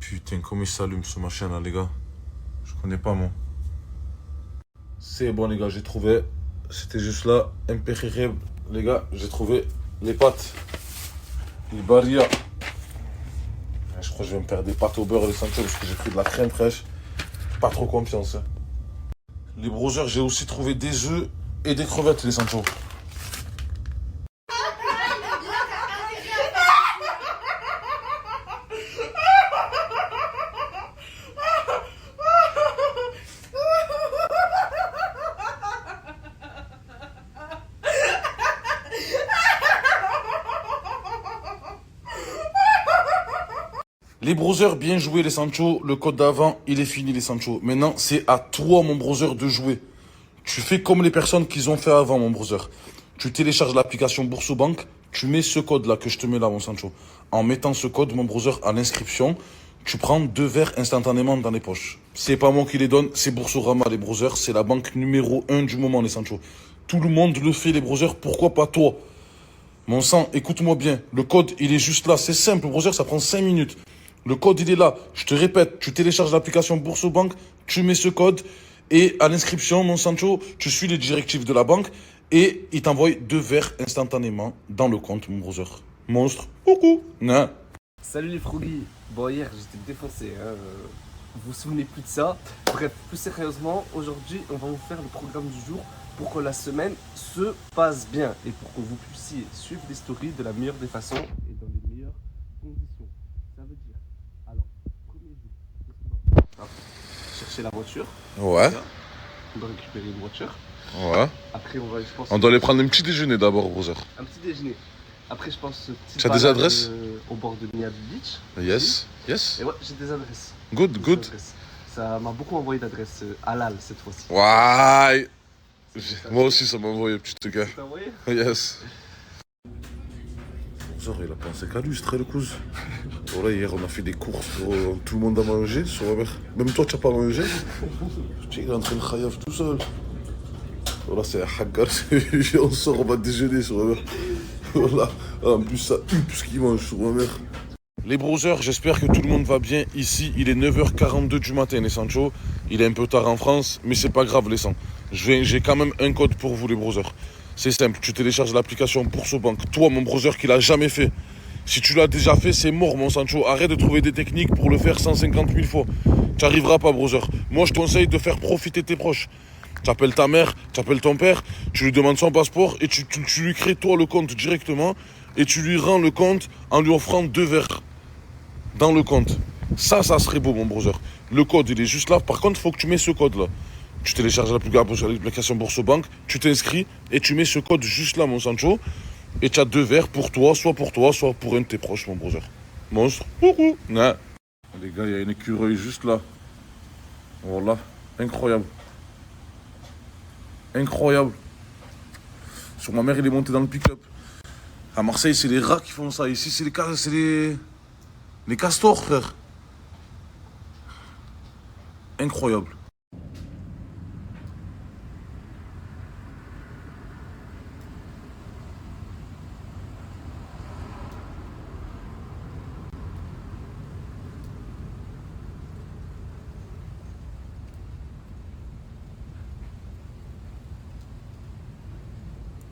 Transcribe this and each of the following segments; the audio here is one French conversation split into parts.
Putain, comment il s'allume ce machin là, les gars? Je connais pas, moi. C'est bon, les gars, j'ai trouvé. C'était juste là, impeccable. Les gars, j'ai trouvé les pâtes. Les barilla. Je crois que je vais me faire des pâtes au beurre et les sancho parce que j'ai pris de la crème fraîche. Pas trop confiance. Hein. Les brothers, j'ai aussi trouvé des œufs et des crevettes, les sancho. Les brothers, bien joué les Sancho. Le code d'avant, il est fini les Sancho. Maintenant, c'est à toi, mon brother, de jouer. Tu fais comme les personnes qu'ils ont fait avant, mon brother. Tu télécharges l'application Boursobank. Tu mets ce code-là que je te mets là, mon Sancho. En mettant ce code, mon brother, à l'inscription, tu prends 2 verres instantanément dans les poches. C'est pas moi qui les donne, c'est Boursorama, les brothers. C'est la banque numéro 1 du moment, les Sancho. Tout le monde le fait, les brothers. Pourquoi pas toi? Mon sang, écoute-moi bien. Le code, il est juste là. C'est simple, brother, ça prend 5 minutes. Le code, il est là. Je te répète, tu télécharges l'application Boursobank, tu mets ce code et à l'inscription, mon Sancho, tu suis les directives de la banque et il t'envoie 2 verres instantanément dans le compte, mon brother. Monstre. Coucou. Non. Salut les froggies. Bon, hier j'étais défoncé, hein. Vous vous souvenez plus de ça. Bref, plus sérieusement, aujourd'hui on va vous faire le programme du jour pour que la semaine se passe bien et pour que vous puissiez suivre les stories de la meilleure des façons et dans les meilleures conditions. Ça veut dire, alors, premier jour, qu'est-ce qu'on va faire? Chercher la voiture. Ouais. On doit récupérer une voiture. Ouais. Après, on va, je pense, On doit aller prendre un petit déjeuner d'abord, brother. un petit déjeuner. Après, je pense, petite Tu as des balade, adresses au bord de Miami Beach. Yes. Yes. Et ouais, j'ai des adresses. Good, Des good. adresses. Ça m'a beaucoup envoyé d'adresses halal cette fois-ci. Ouais. Moi aussi, ça m'a envoyé, petit gars. T'as envoyé? Yes. Genre, il a pensé qu'à lui, c'est très le cousin. Voilà, hier, on a fait des courses pour tout le monde a mangé sur la mer. Même toi, tu n'as pas mangé. Tu es en train de khayaf tout seul. Voilà, c'est un hagar. On sort, on va déjeuner sur la mer. Voilà. En plus, ça hupe ce qu'il mange sur la mer. Les brothers, j'espère que tout le monde va bien. Ici, il est 9h42 du matin, les Sancho. Il est un peu tard en France, mais c'est pas grave, les sangs. J'ai quand même un code pour vous, les brothers. C'est simple, tu télécharges l'application Boursobank. Toi, mon brother, qui l'a jamais fait. Si tu l'as déjà fait, c'est mort, mon Sancho. Arrête de trouver des techniques pour le faire 150 000 fois. Tu n'arriveras pas, brother. Moi, je te conseille de faire profiter tes proches. Tu appelles ta mère, tu appelles ton père, tu lui demandes son passeport et tu lui crées, toi, le compte directement. Et tu lui rends le compte en lui offrant 2 verres dans le compte. Ça serait beau, mon brother. Le code, il est juste là. Par contre, il faut que tu mets ce code-là. Tu télécharges l'application Boursobank, tu t'inscris et tu mets ce code juste là, mon Sancho. Et tu as 2 verres pour toi, soit pour un de tes proches, mon brother. Monstre. Coucou. Non. Les gars, il y a une écureuil juste là. Voilà. Incroyable. Incroyable. Sur ma mère, il est monté dans le pick-up. À Marseille, c'est les rats qui font ça. Ici, c'est les castors, frère. Incroyable.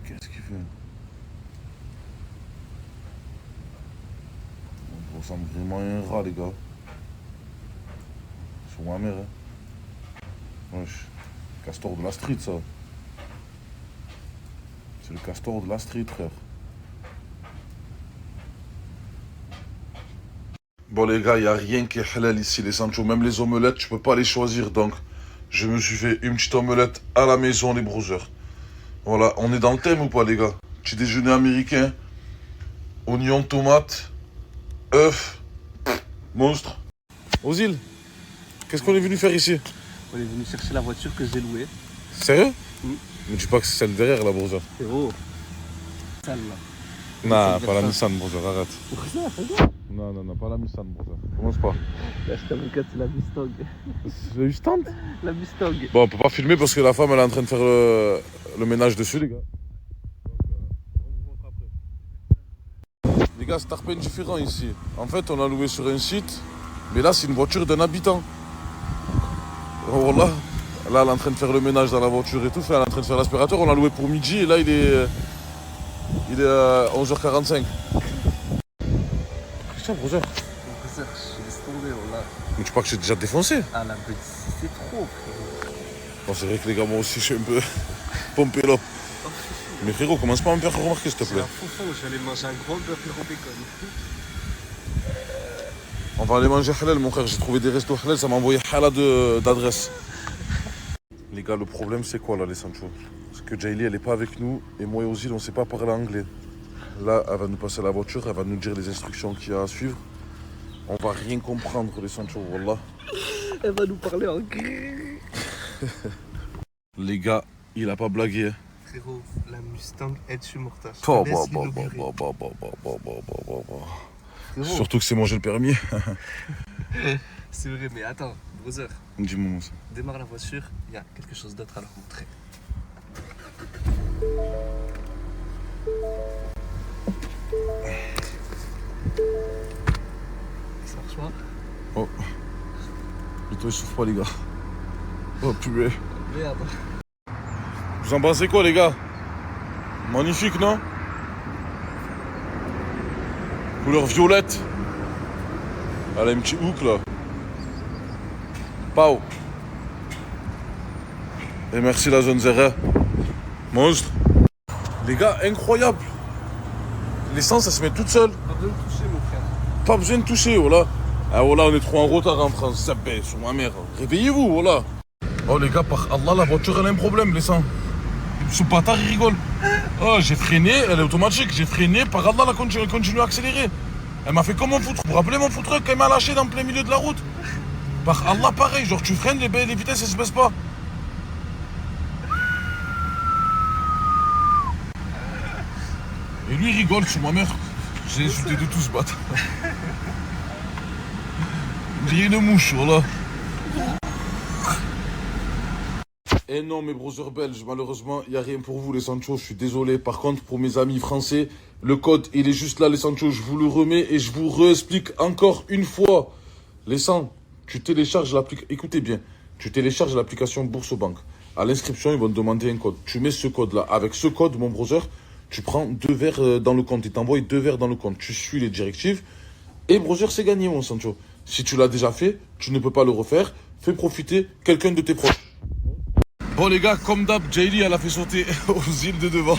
Qu'est-ce qu'il fait? On ressemble vraiment à un rat, les gars. Sur ma mère, hein. Wesh. Castor de la street, ça. C'est le castor de la street, frère. Bon, les gars, il n'y a rien qui est halal ici, les Sancho. Même les omelettes, tu peux pas les choisir. Donc, je me suis fait une petite omelette à la maison, les brothers. Voilà, on est dans le thème ou pas, les gars? Petit déjeuner américain, oignons, tomates, œufs, monstre. Ozil, qu'est-ce qu'on est venu faire ici? On est venu chercher la voiture que j'ai louée. Sérieux? Oui. Ne dis pas que c'est celle derrière, là, brother. Frérot, sale là. Non, Nissan pas la Versa. Nissan, brother, arrête. Pour ça, frérot. Non, pas la Nissan, brother. Commence pas. Là, je t'avoue c'est la Mustang. C'est eu stand? La Mustang. Bon, on peut pas filmer parce que la femme, elle est en train de faire le ménage dessus, les gars. Les gars, c'est un peu différent ici. En fait, on a loué sur un site. Mais là, c'est une voiture d'un habitant. Voilà. Là, elle est en train de faire le ménage dans la voiture et tout. Elle est en train de faire l'aspirateur. On l'a loué pour midi et là, il est à 11h45. Tiens, brother. Brother, je laisse tomber, voilà. Mais tu crois que j'ai déjà défoncé? Ah, la bête, c'est trop, frérot. Bon, c'est vrai que les gars, moi aussi, je suis un peu pompé là. Mais frérot, commence pas à me faire remarquer, s'il te C'est plaît. un faux j'allais manger un grand burger au bacon. On va aller manger halal, mon frère. J'ai trouvé des restos halal, ça m'a envoyé halal d'adresse. Les gars, le problème, c'est quoi là, les Sancho? C'est que Jaylee, elle est pas avec nous et moi et Ozil, on sait pas parler anglais. Là, elle va nous passer la voiture, elle va nous dire les instructions qu'il y a à suivre. On va rien comprendre, les Sancho, wallah. Elle va nous parler en gris. Les gars, il a pas blagué. Hein. Frérot, la Mustang est mortage. Bah. Surtout que c'est moi j'ai le permis. C'est vrai, mais attends, brother, Dis-moi ça. démarre la voiture, il y a quelque chose d'autre à leur montrer. Ça marche pas? Oh. Plutôt, il souffre pas, les gars. Oh, purée. Merde. Vous en pensez quoi, les gars? Magnifique, non? Couleur violette. Elle a un petit hook, là. Pau. Et merci, la zone Zera. Monstre. Les gars, incroyable. L'essence, elle se met toute seule. Pas besoin de toucher, mon frère. Pas besoin de toucher, voilà. Ah voilà, on est trop en retard en France, ça baisse, sur ma mère. Réveillez-vous, voilà. Oh les gars, par Allah, la voiture elle a un problème, laissant. Ce bâtard il rigole. Oh, j'ai freiné, elle est automatique, j'ai freiné, par Allah, elle continue à accélérer. Elle m'a fait comme mon foutre. Vous vous rappelez mon foutre quand elle m'a lâché dans le plein milieu de la route? Par Allah, pareil, genre tu freines, les vitesses elles se baissent pas. Et lui il rigole sur ma mère. J'ai insulté de tout ce bâtard. J'ai une mouche, voilà. Eh non, mes brothers belges, malheureusement, il n'y a rien pour vous, les Sancho. Je suis désolé. Par contre, pour mes amis français, le code, il est juste là, les Sancho. Je vous le remets et je vous réexplique encore une fois. Les Sancho, tu télécharges l'application. Écoutez bien, tu télécharges l'application Bourse-Banque. À l'inscription, ils vont te demander un code. Tu mets ce code-là. Avec ce code, mon brother, tu prends 2 verres dans le compte. Ils t'envoient 2 verres dans le compte. Tu suis les directives. Et brother, c'est gagné, mon Sancho. Si tu l'as déjà fait, tu ne peux pas le refaire. Fais profiter quelqu'un de tes proches. Bon les gars, comme d'hab, Jaylee, elle a fait sauter aux îles de devant.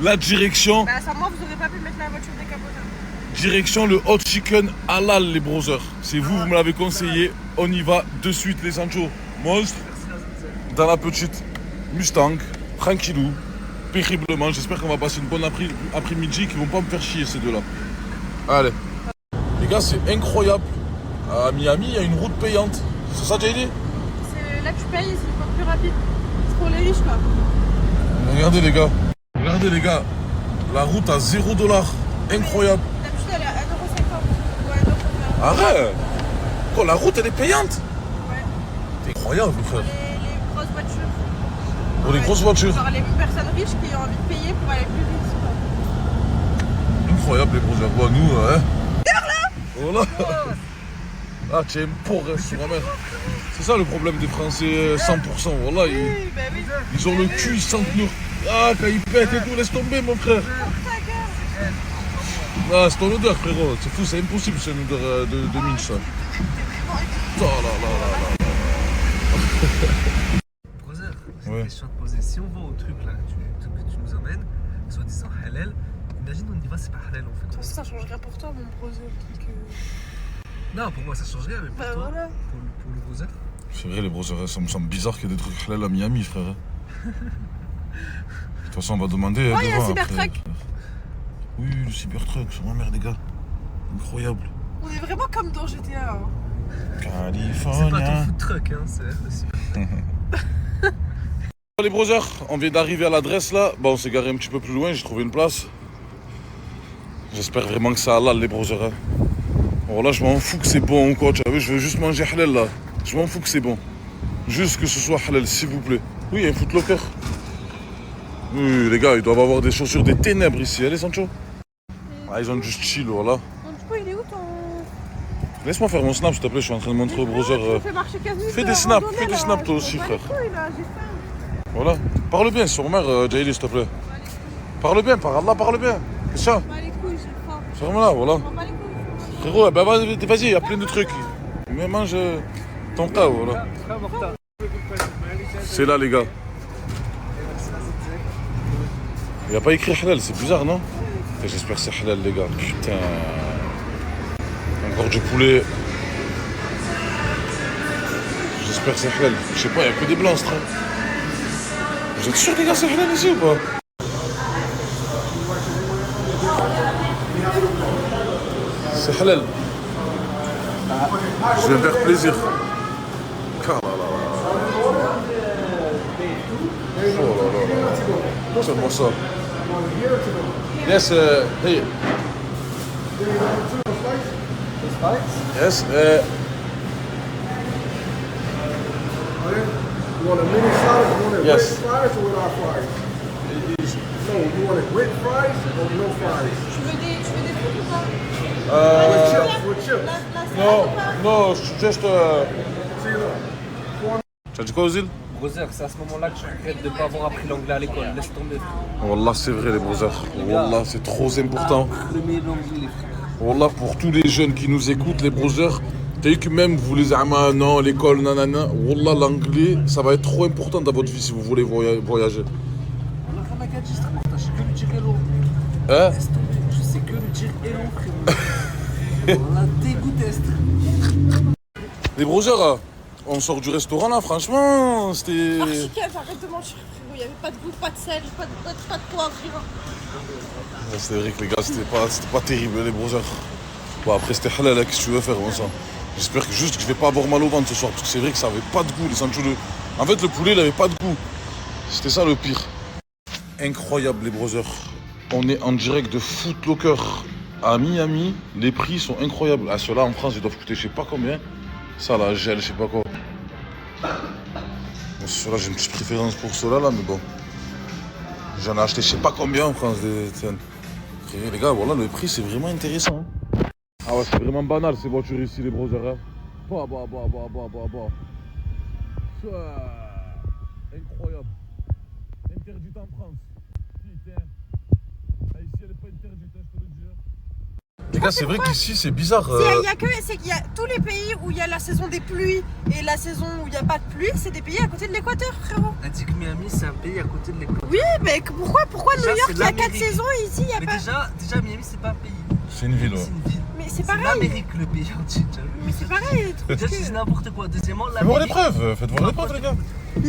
La direction, Bah sans moi vous aurez pas pu mettre la voiture décapotable. direction le hot chicken halal, les brothers. C'est vous, vous me l'avez conseillé. On y va de suite, les Sancho. Monstre, dans la petite Mustang, tranquillou, paisiblement. J'espère qu'on va passer une bonne après-midi, qu'ils vont pas me faire chier ces deux-là. Allez. Les gars, c'est incroyable. À Miami, il y a une route payante. C'est ça, Jaylee? Là tu payes, c'est pas plus rapide. C'est pour les riches quoi. Regardez les gars. Regardez les gars. La route à 0 $. Incroyable. D'habitude elle est à 1,50 € ou 1,50 €. Arrête. Oh, la route elle est payante. Ouais. C'est incroyable, frère. Les grosses voitures. Pour les grosses voitures. Genre les personnes riches qui ont envie de payer pour aller plus vite quoi. Incroyable les brothers. Bon, nous, hein. Voilà. Ah, tu es un porc sur ma mère. C'est ça le problème des Français 100%. Voilà, Oui, bah oui. ils ont le cul, ils sentent nous. Ah, quand ils pètent et tout, laisse tomber, mon frère. Ah, c'est ton odeur, frérot. C'est fou, c'est impossible, c'est une odeur de mine, ça. Oh là là là là. Brother, j'ai Ouais. une question à te poser. Si on va au truc là que tu nous emmènes, soi-disant halal, imagine on y va, c'est pas halal, on fait De toute quoi? façon ça change rien pour toi mon brother. Donc, Non, pour moi ça change rien, mais pour Bah toi, voilà. pour le brother. C'est vrai, les brothers, ça me semble bizarre qu'il y ait des trucs halal à Miami, frère. De toute façon, on va demander. Oh, il y a un devant, Cybertruck. après. Oui, le Cybertruck, c'est ma mère, les gars. Incroyable. On est vraiment comme dans GTA. Hein. C'est pas ton California. food truck, hein, c'est aussi. Les brothers, on vient d'arriver à l'adresse là. Bon, on s'est garé un petit peu plus loin, j'ai trouvé une place. J'espère vraiment que c'est halal, les brothers. Hein. Bon, là, je m'en fous que c'est bon ou quoi, tu vois, je veux juste manger halal là. Je m'en fous que c'est bon. Juste que ce soit halal, s'il vous plaît. Oui, il y a un footlocker. Oui, les gars, ils doivent avoir des chaussures des ténèbres ici, hein, les Sancho. Ah, ils ont juste chill, voilà. Donc du coup il est où ton Laisse-moi faire mon snap, s'il te plaît, je suis en train de montrer au browser. Fais des snaps, toi aussi, frère. Voilà. Parle bien, sur mère, Jaili, s'il te plaît. Parle bien, par Allah, parle bien. C'est ça. Ferme-la, voilà. Frérot, bah vas-y, il y a plein de trucs. Mais mange ton cas, voilà. C'est là, les gars. Il n'y a pas écrit halal, c'est bizarre, non? J'espère que c'est halal, les gars. Putain. Encore du poulet. J'espère que c'est halal. Je sais pas, il n'y a que des blancs, ce train. Vous êtes sûr, les gars, c'est halal ici ou pas? C'est halal. Je vais me faire plaisir. Oh là là. Seulement ça. Yes, here. Yes, You want a mini salad? You want it Yes. with fries or without fries? No, you want it with fries or no fries? Tu veux des trucs ou pas? With chips, with chips. no, just. See that? Tu as dit quoi, Ozil? Brother, c'est à ce moment-là que je regrette de ne pas avoir appris l'anglais à l'école. Laisse tomber. Wallah, c'est vrai, les brothers. Wallah, c'est trop important. Apprenez l'anglais, frère. Wallah, pour tous les jeunes qui nous écoutent, les brothers, t'as vu que même vous les amas, non, l'école, nanana, Wallah, l'anglais, ça va être trop important dans votre vie si vous voulez voyager. Je sais que lui dire hello. Hein? Laisse tomber. Je sais que lui dire hello, frérot. On a dégoûté, Les brothers, on sort du restaurant là, franchement, c'était. Archicave, arrête de mentir, frérot. Il n'y avait pas de goût, pas de sel, pas de poivre, rien. Ouais, c'est vrai que les gars, c'était pas terrible, les brothers. Bon, après, c'était halal, hein, qu'est-ce que tu veux faire, bon sang. J'espère que juste que je vais pas avoir mal au ventre ce soir, parce que c'est vrai que ça avait pas de goût, les sandwichs. En fait, le poulet, il avait pas de goût. C'était ça le pire. Incroyable, les brothers. On est en direct de Foot Locker à Miami. Les prix sont incroyables. Ah, ceux-là, en France, ils doivent coûter je sais pas combien. Ça, la gel, je sais pas quoi. Bon, ceux-là, j'ai une petite préférence pour ceux-là, là, mais bon. J'en ai acheté je sais pas combien en France. Et les gars, voilà, le prix, c'est vraiment intéressant. Hein. Ah ouais, c'est vraiment banal, ces voitures ici, les brothers. Hein. Bah. Incroyable. Interdite en France. Putain. Ah, ici, elle est pas interdite, hein, je te le dis. Les gars, c'est vrai qu'ici, c'est bizarre. C'est qu'il y a tous les pays où il y a la saison des pluies et la saison où il n'y a pas de pluie, c'est des pays à côté de l'équateur, frérot. Elle dit que Miami, c'est un pays à côté de l'équateur. Oui, mais pourquoi Déjà, New York, c'est il y a 4 l'Amérique. saisons et ici, il n'y a Mais pas... déjà, Miami, c'est pas un pays. C'est une ville, ouais. C'est une ville. Mais c'est C'est pareil. l'Amérique, le pays entier. tu vois. Mais c'est pareil, les trucs. Déjà, tu dis n'importe quoi. Deuxièmement, Faites voir l'Amérique. l'épreuve, faites voir l'épreuve, les gars.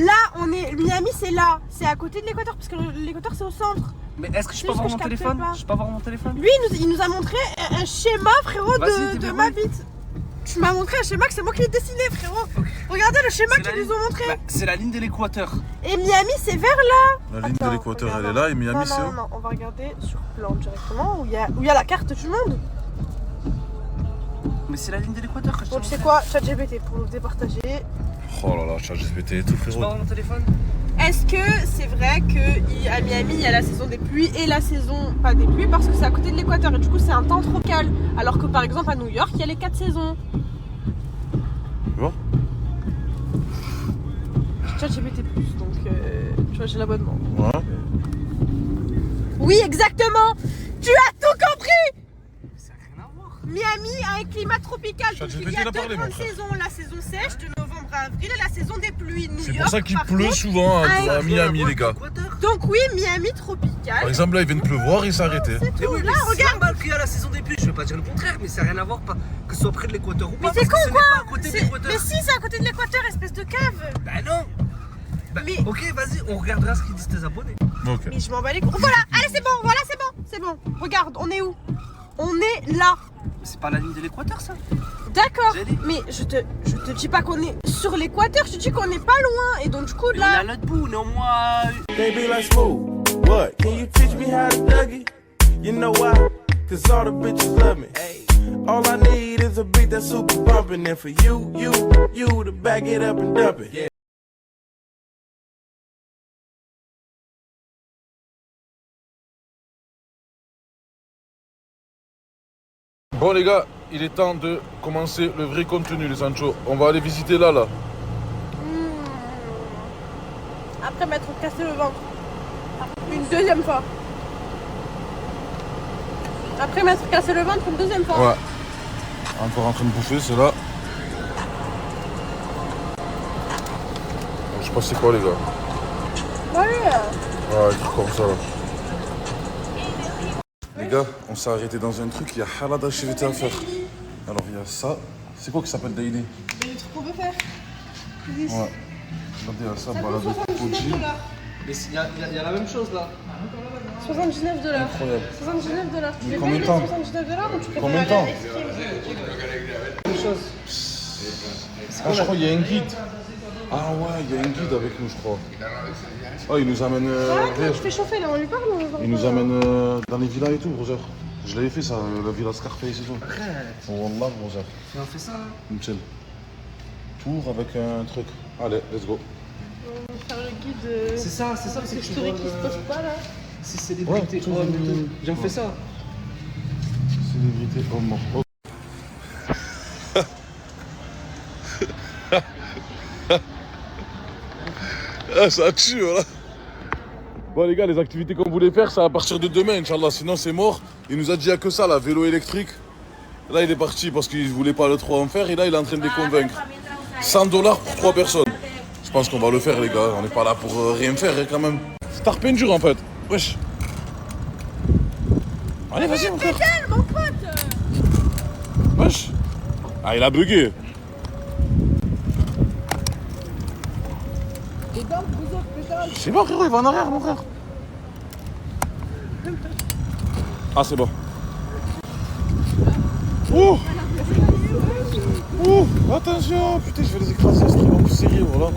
Là, Miami, c'est là. C'est à côté de l'équateur, parce que l'équateur, c'est au centre. Mais est-ce que je C'est peux juste avoir que mon je capte téléphone? pas. Je peux avoir mon téléphone? Lui, il nous a montré un schéma, frérot, Vas-y, de dis-moi, ma oui. bite. Tu m'as montré un schéma que c'est moi qui l'ai dessiné, frérot. Ok. Regardez le schéma C'est la qu'ils nous ligne- ont montré. Bah, c'est la ligne de l'équateur. Et Miami, c'est vers là. La ligne de Attends, l'équateur, regarde. elle est là, et Miami, c'est où? Non, on va regarder sur plan directement, où il y a la carte du monde. Mais c'est la ligne de l'équateur que je Bon, t'ai tu sais montré. quoi, ChatGPT pour nous départager. Oh là là, ChatGPT et tout, Je peux frérot. avoir mon téléphone? Est-ce que c'est vrai qu'à Miami, il y a la saison des pluies et la saison pas des pluies parce que c'est à côté de l'équateur et du coup, c'est un temps tropical. Alors que par exemple, à New York, il y a les 4 saisons. Tu vois? ChatGPT+, donc tu vois, j'ai l'abonnement. Ouais. Oui, exactement. Tu as tout compris. Ça n'a rien à voir. Miami a un climat tropical. Donc ChatGPT, il y a il a deux parlé, mon grandes frère. saisons, la saison sèche de novembre à avril et la saison des pluies. New C'est pour York, ça qu'il par pleut contre, souvent Ah, à rien Miami, les gars. Donc oui, Miami tropical. Par exemple, là, il vient de pleuvoir et il s'est arrêté. C'est Mais tout. oui, Là, mais c'est regarde. normal qu'il y a la saison des pluies, je vais pas dire le contraire, mais ça n'a rien à voir que ce soit près de l'équateur ou pas. Mais c'est parce que con, ce n'est pas à côté de l'équateur. Mais si, c'est à côté de l'équateur, espèce de cave. Bah non. Bah, Mais- ok, vas-y, on regardera ce qu'ils disent tes abonnés. Ok. Mais je m'en bats les couilles. Voilà, allez, c'est bon, voilà, c'est bon. Regarde, on est où? On est là. C'est pas la ligne de l'équateur, ça? D'accord. J'ai dit. Mais je te dis pas qu'on est sur l'équateur, je te dis qu'on est pas loin. Et donc du coup, Mais on est à là. l'autre bout, on est au moins. They be like smooth. What? Can you teach me how to Dougie? You know why? Cause all the bitches love me. All I need is a beat that's super bumpin'. And for you to back it up and dump it. Bon, les gars, il est temps de commencer le vrai contenu, les Sancho. On va aller visiter là. Après m'être cassé le ventre. Une deuxième fois. Après m'être cassé le ventre une deuxième fois. Ouais. Encore en train de bouffer, c'est là. Je sais pas c'est quoi, les gars. Ouais. Ouais, des trucs comme ça, là. Les gars, on s'est arrêté dans un truc, il y a halal d'activité à faire. Alors, il y a ça. C'est quoi qui s'appelle Daily? Les trucs qu'on veut faire. Ouais. Regardez, il y a ça, Ça balade coûte de Koji. $79. Mais il y a la même chose là. $79. Incroyable. $79. Tu Mais fais combien payer de temps? $79 ou tu préfères Combien de aller temps? à l'esquive? Même chose. Ah, je crois qu'il y a un guide. Ah ouais, il y a un guide avec nous, je crois. Ah, il nous amène... Tu fais chauffer là, on lui parle ou on il nous amène dans les villas et tout, Roger. Je l'avais fait ça, la villa Scarface et tout. Arrête. Oh, Wallah, Roger. Mais on fait ça. Nickel. Tour avec un truc. Allez, let's go. On va faire le guide. C'est ça, c'est C'est historique qui se pose pas là. Si célébrité. Ouais, tout Oh, le- Viens, on fait ça. Célébrité homme mort. Oh. Ah, ça tue, voilà. Bon, les gars, les activités qu'on voulait faire, c'est à partir de demain, Inch'Allah. Sinon, c'est mort. Il nous a dit qu'il n'y a que ça, là, vélo électrique. Là, il est parti parce qu'il ne voulait pas le trop en faire. Et là, il est en train de les convaincre. $100 pour 3 personnes. Je pense qu'on va le faire, les gars. On n'est pas là pour rien faire, hein, quand même. Star peinture, en fait. Wesh. Allez, vas-y, mon frère. Mon pote. Wesh. Ah, il a bugué. C'est bon, frérot, il va en arrière, mon frère. Ah, c'est bon. Ouh. Ouh, attention. Putain, je vais les écraser, c'est trop sérieux, voilà.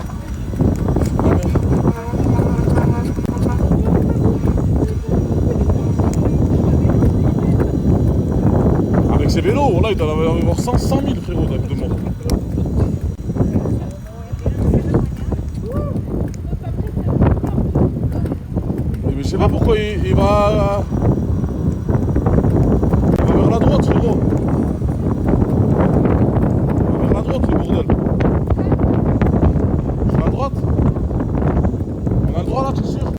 Avec ces vélos, là, il doit en avoir 100 000, frérot, de mort. Mais je sais pas pourquoi il va vers la droite, frérot. Il va vers la droite, le bordel. Vers la droite. On a le droit là, tu es sûr?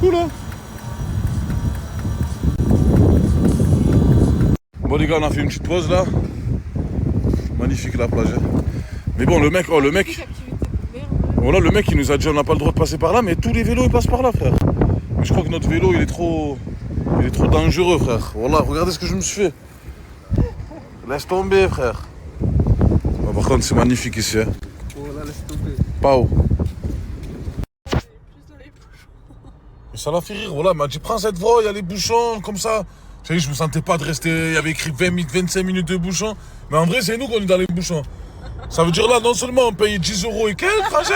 Oula. Bon les gars, on a fait une petite pause là. Magnifique la plage. Mais bon, le mec, voilà, le mec il nous a dit on n'a pas le droit de passer par là, mais tous les vélos ils passent par là, frère. Mais je crois que notre vélo il est trop dangereux, frère. Voilà, regardez ce que je me suis fait. Laisse tomber, frère. Bon, par contre, c'est magnifique ici. Hein. Oh là, laisse tomber. Pau. Et ça l'a fait rire, voilà, il m'a dit prends cette voie, il y a les bouchons, comme ça. Vous savez, je me sentais pas de rester, il y avait écrit 25 minutes de bouchons. Mais en vrai, c'est nous qu'on est dans les bouchons. Ça veut dire là, non seulement on paye 10 € et quelques trajet,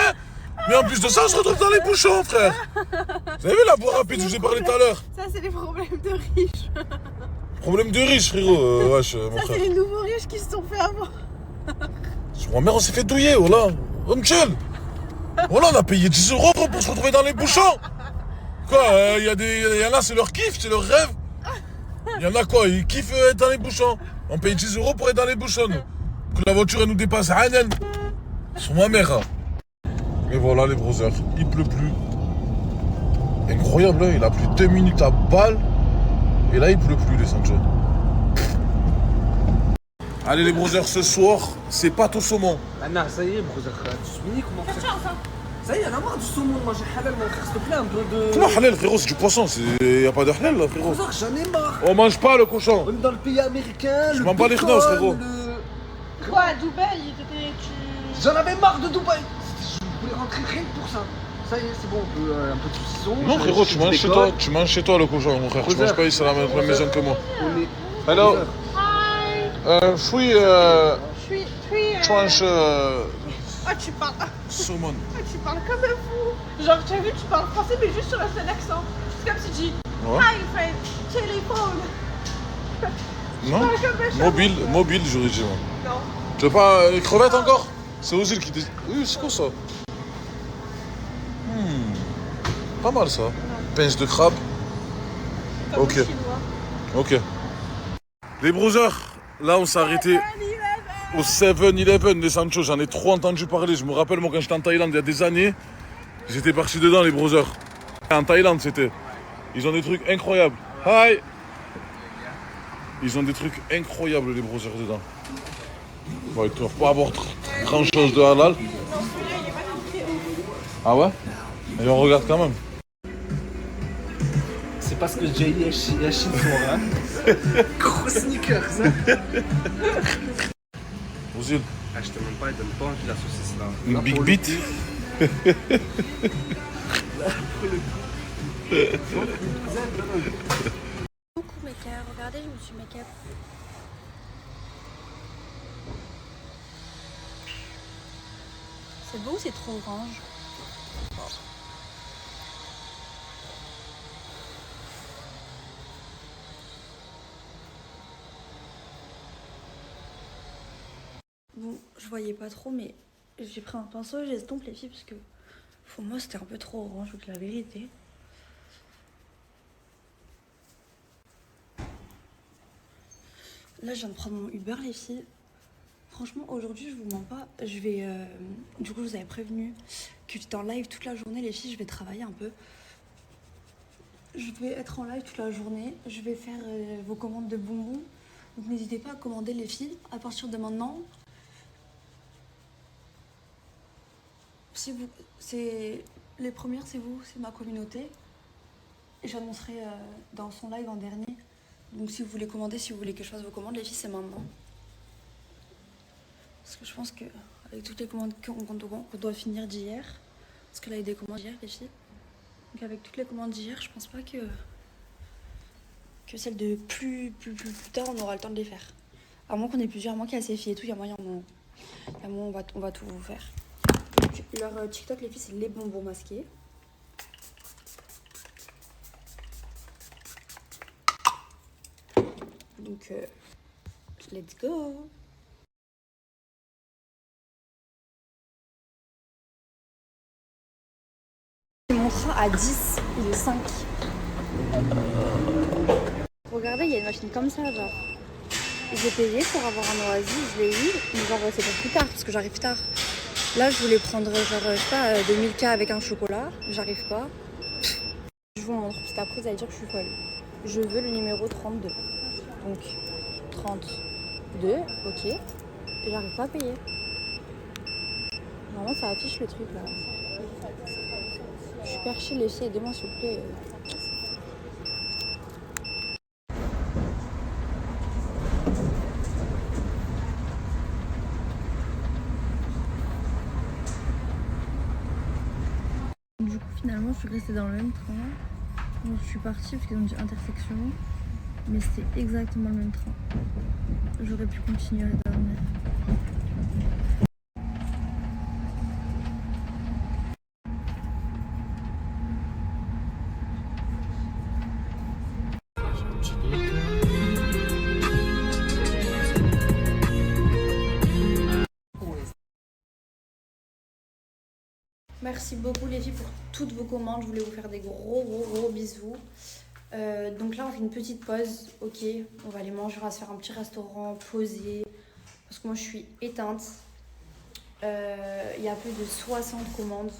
mais en plus de ça, on se retrouve dans les bouchons, frère. Vous avez vu la voie rapide, je vous ai parlé tout à l'heure. Ça, c'est les problèmes de riches. Problème de riche, frérot, wesh, mon Ça, frère. c'est les nouveaux riches qui se sont fait avoir. Sur ma mère, on s'est fait douiller, voilà. Homme chill. Voilà, on a payé 10 € pour se retrouver dans les bouchons. Quoi, il y en a, c'est leur kiff, c'est leur rêve. Il y en a quoi, ils kiffent être dans les bouchons. On paye 10 € pour être dans les bouchons, nous. Que la voiture, elle nous dépasse. Sur ma mère. Hein. Et voilà, les brothers, il pleut plus. Incroyable, hein, il a plu 2 minutes à balle. Et là, il pleut plus, les Sancho. Allez, les brothers, ce soir, c'est pâte au saumon. Anna, ça y est, brother. Tu finis comment faire ça y est, on a marre du saumon. Moi, j'ai halal, mon frère, s'il te plaît, un peu de. Comment halal, frérot, c'est du poisson. Il n'y a pas de halal, là, frérot. Brother, j'en ai marre. On mange pas le cochon. On est dans le pays américain. Je le m'en bats les bacon, knolls, frérot. Quoi, à Dubaï, J'en avais marre de Dubaï. Je voulais rentrer rien que pour ça. Ça y est, c'est bon, on peut un peu de saucisson. Non, frérot, tu manges chez toi. Tu manges chez toi le cochon, mon frère. Tu manges pas ici à la même maison que moi. On est. Hello. Hi. Free tranche Ah, tu parles. saumon. Ah, tu parles comme un fou. Genre, tu as vu, tu parles français, mais juste sur un seul accent. C'est comme si tu dis Ouais. Hi, friend, téléphone. Non. Mobile, j'aurais dit. Moi. Non. Tu veux pas les crevettes encore? C'est Ozil qui dit. Oui, c'est quoi ça? Pas mal ça. Pince de crabe. Comme Ok. le chinois. Ok. Les brothers, là on s'est arrêté au 7-Eleven de Sancho. J'en ai trop entendu parler. Je me rappelle, moi, quand j'étais en Thaïlande il y a des années, j'étais parti dedans, les brothers. En Thaïlande, c'était. Ils ont des trucs incroyables. Hi! Ils ont des trucs incroyables, les brothers, dedans. Bon, ils ne doivent pas avoir grand chose de halal. Ah ouais? Et on regarde quand même. C'est parce que Jay est chinois, hein. Gros sneakers, hein. Ozil, Ah, je te demande pas, il donne pas envie la saucisse là. une Là, big pour le beat. Coucou make-up, regardez, je me suis make-up. C'est beau ou c'est trop orange? Bon, je voyais pas trop, mais j'ai pris un pinceau, j'estompe les filles parce que pour moi c'était un peu trop orange, donc la vérité. Là, je viens de prendre mon Uber, les filles. Franchement, aujourd'hui, je vous mens pas. Je vais. Du coup, je vous avais prévenu que j'étais en live toute la journée, les filles. Je vais travailler un peu. Je vais être en live toute la journée. Je vais faire vos commandes de bonbons. Donc, n'hésitez pas à commander, les filles, à partir de maintenant. Si vous. C'est. Les premières, c'est vous, c'est ma communauté. Et j'annoncerai dans son live en dernier. Donc si vous voulez commander, si vous voulez que je fasse vos commandes, les filles, c'est maintenant. Parce que je pense que avec toutes les commandes qu'on doit finir d'hier, parce que là il y a des commandes d'hier, les filles. Donc avec toutes les commandes d'hier, je pense pas que celles de plus tard, on aura le temps de les faire. À moins qu'on ait plusieurs, à moins qu'il y ait assez filles et tout, il y a moyen, on va tout vous faire. Donc, leur TikTok, les filles, c'est les bonbons masqués. Donc, let's go! Mon train à 10, il est 5. Regardez, il y a une machine comme ça, genre. J'ai payé pour avoir un oasis, je l'ai eu, mais genre c'est pour plus tard, parce que j'arrive tard. Là, je voulais prendre, genre, je sais pas, des Milka avec un chocolat, j'arrive pas. Je vous montre, parce qu'après, vous allez dire que je suis folle. Je veux le numéro 32. Donc, 32, ok. Et j'arrive pas à payer. Normalement, ça affiche le truc là. Je suis perchée, les filles, aidez-moi s'il vous plaît. Du coup, finalement, je suis restée dans le même train. Donc, je suis partie parce qu'ils ont dit intersection. Mais c'était exactement le même train. J'aurais pu continuer à dormir. Merci beaucoup les filles pour toutes vos commandes. Je voulais vous faire des gros bisous. Donc là on fait une petite pause, ok, on va aller manger, on va se faire un petit restaurant, poser, parce que moi je suis éteinte. Il y a plus de 60 commandes,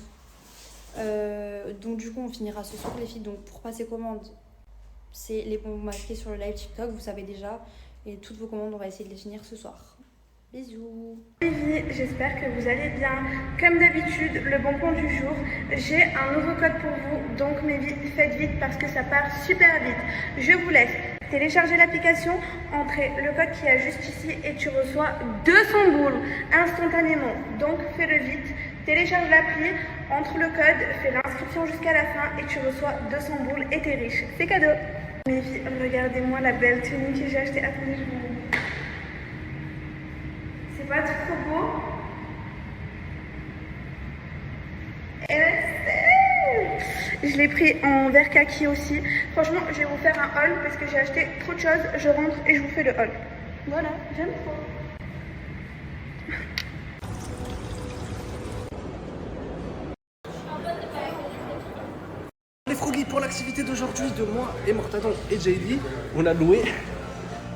donc du coup on finira ce soir les filles. Donc pour passer commande, c'est les bonbons masqués sur le live TikTok, vous savez déjà, et toutes vos commandes on va essayer de les finir ce soir. Bisous. J'espère que vous allez bien. Comme d'habitude, le bonbon du jour, j'ai un nouveau code pour vous, donc faites vite parce que ça part super vite. Je vous laisse télécharger l'application, entrez le code qui est juste ici et tu reçois 200 boules instantanément. Donc fais-le vite, télécharge l'appli, entre le code, fais l'inscription jusqu'à la fin et tu reçois 200 boules et t'es riche. C'est cadeau. Mes filles, regardez-moi la belle tenue que j'ai achetée. Attendez, je vous montre. C'est pas trop beau. Je l'ai pris en vert kaki aussi. Franchement, je vais vous faire un haul parce que j'ai acheté trop de choses. Je rentre et je vous fais le haul. Voilà, j'aime trop. Les Froggy, pour l'activité d'aujourd'hui, de moi et Mortadon et Jaylee, on a loué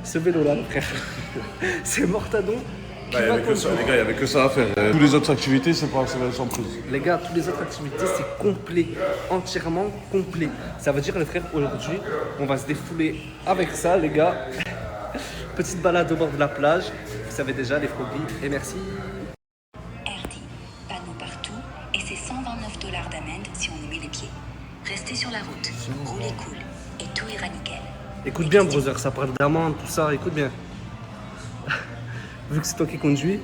ce vélo-là, frère. C'est Mortadon qui va conduire. Les gars, il n'y avait que ça à faire. Toutes les autres activités, c'est pas sans prise. Les gars, toutes les autres activités, c'est complet, entièrement complet. Ça veut dire, les frères, aujourd'hui, on va se défouler avec ça, les gars. Petite balade au bord de la plage. Vous savez déjà, les Froggy, et merci. RD, panneaux partout et c'est $129 d'amende si on y met les pieds. Restez sur la route, roulez cool et tout ira nickel. Écoute bien, brother, ça parle d'amende, tout ça, écoute bien. Vu que c'est toi qui conduis,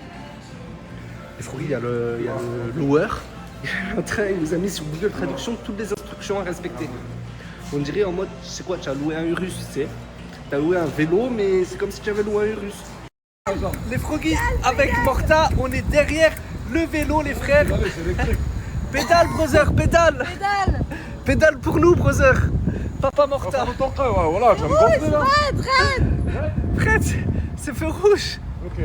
les Froggy, il y a le loueur. Il nous a mis sur Google Traduction toutes les instructions à respecter. On dirait en mode, je sais quoi, tu as loué un Urus, tu sais. Tu as loué un vélo, mais c'est comme si tu avais loué un Urus. Les Froggy, avec Morta, on est derrière le vélo, les frères. Pédale, brother, pédale. Pédale. Pédale pour nous, brother. Papa Morta. Voilà, tu vas me gonfler là. Prête, c'est feu rouge. Ok.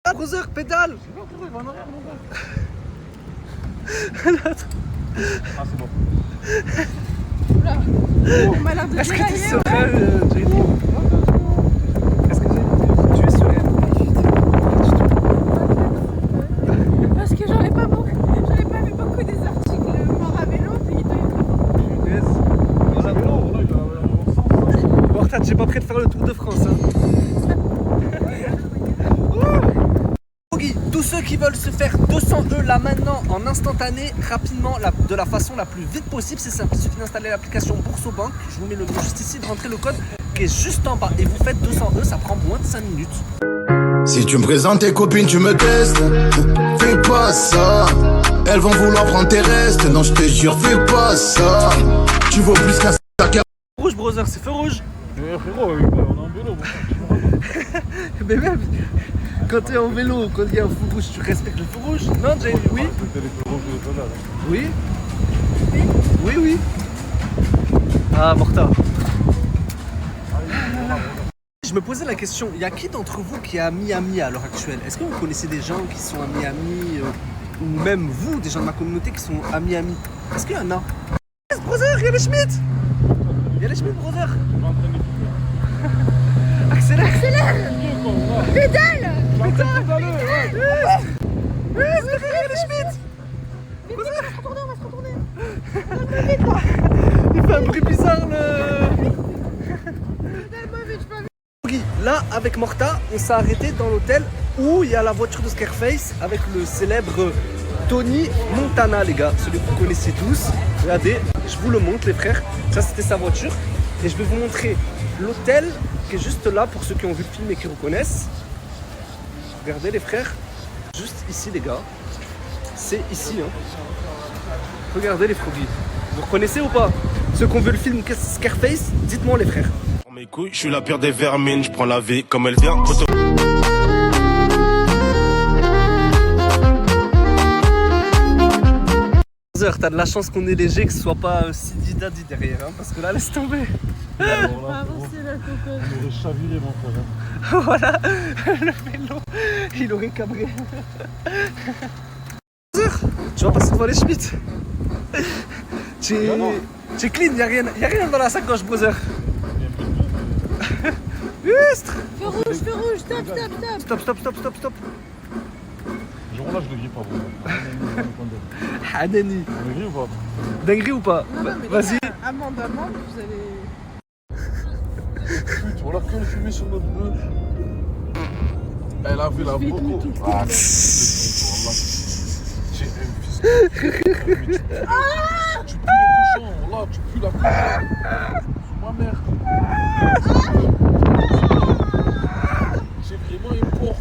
Ah, brother, pédale. Ah, c'est bon. On m'a l'air de Est-ce que tu es dérailler. serein, Jaylee? Est-ce que tu es serein? Parce que j'en ai pas vu beaucoup des articles mort à vélo, puis il doit être Morta, j'ai pas prêt de faire le Tour de France. Hein. Froggy, tous ceux qui veulent se faire 200 € là maintenant, en instantané, rapidement, de la façon la plus vite possible, c'est simple. Il suffit d'installer l'application Boursobank. Je vous mets le nom juste ici, de rentrer le code qui est juste en bas. Et vous faites 200 €, ça prend moins de 5 minutes. Si tu me présentes tes copines, tu me testes. Fais pas ça. Elles vont vouloir prendre tes restes. Non, je te jure, fais pas ça. Tu vaux plus qu'un sac à... Rouge, brother, c'est feu rouge. Frérot, on a un vélo. Mais même, quand t'es en vélo, quand il y a un feu rouge, tu respectes le feu rouge. Non, Jay, oui. Oui. Oui, oui. Ah, Morta. Je me posais la question, il y a qui d'entre vous qui est à Miami à l'heure actuelle? Est-ce que vous connaissez des gens qui sont à Miami ou même vous, des gens de ma communauté qui sont à Miami? Est-ce qu'il y en a? Yes, brother, il y a les Schmitt. Il y a les Schmitt, brother. Accélère, accélère. pédale. Oui, c'est derrière les Schmitt. On va se retourner. Il fait un bruit bizarre, le... Là, avec Morta, on s'est arrêté dans l'hôtel où il y a la voiture de Scarface avec le célèbre Tony Montana, les gars. Celui que vous connaissez tous. Regardez, je vous le montre, les frères. Ça, c'était sa voiture. Et je vais vous montrer l'hôtel qui est juste là pour ceux qui ont vu le film et qui reconnaissent. Regardez, les frères. Juste ici, les gars. C'est ici, hein. Regardez, les Froggy. Vous reconnaissez ou pas? Ceux qui ont vu le film Scarface, dites-moi, les frères. Mes couilles, je suis la pire des vermines, je prends la vie comme elle vient. T'as de la chance qu'on est léger, que ce soit pas Sidi Daddy derrière, hein, parce que là, laisse tomber. Avancer la cocotte. On aurait chaviré, mon frère. Voilà, le vélo, il aurait cabré. Tu vas passer devant les Schmitt. Tu es clean, y'a rien dans la sacoche, brother. Ustre. Feu rouge, stop. Stop. Genre là, je ne pas, vous. Hanani. On est gris ou pas? Dinguerie ou pas? Non, mais Vas-y. Amende, vous allez... Putain, on a que le fumer sur notre bœuf. Elle a vu la beaucoup. Ah, j'ai un fils de... Tu pues le cochon, là, tu pues la cochon. C'est ma mère. C'est vraiment un porc.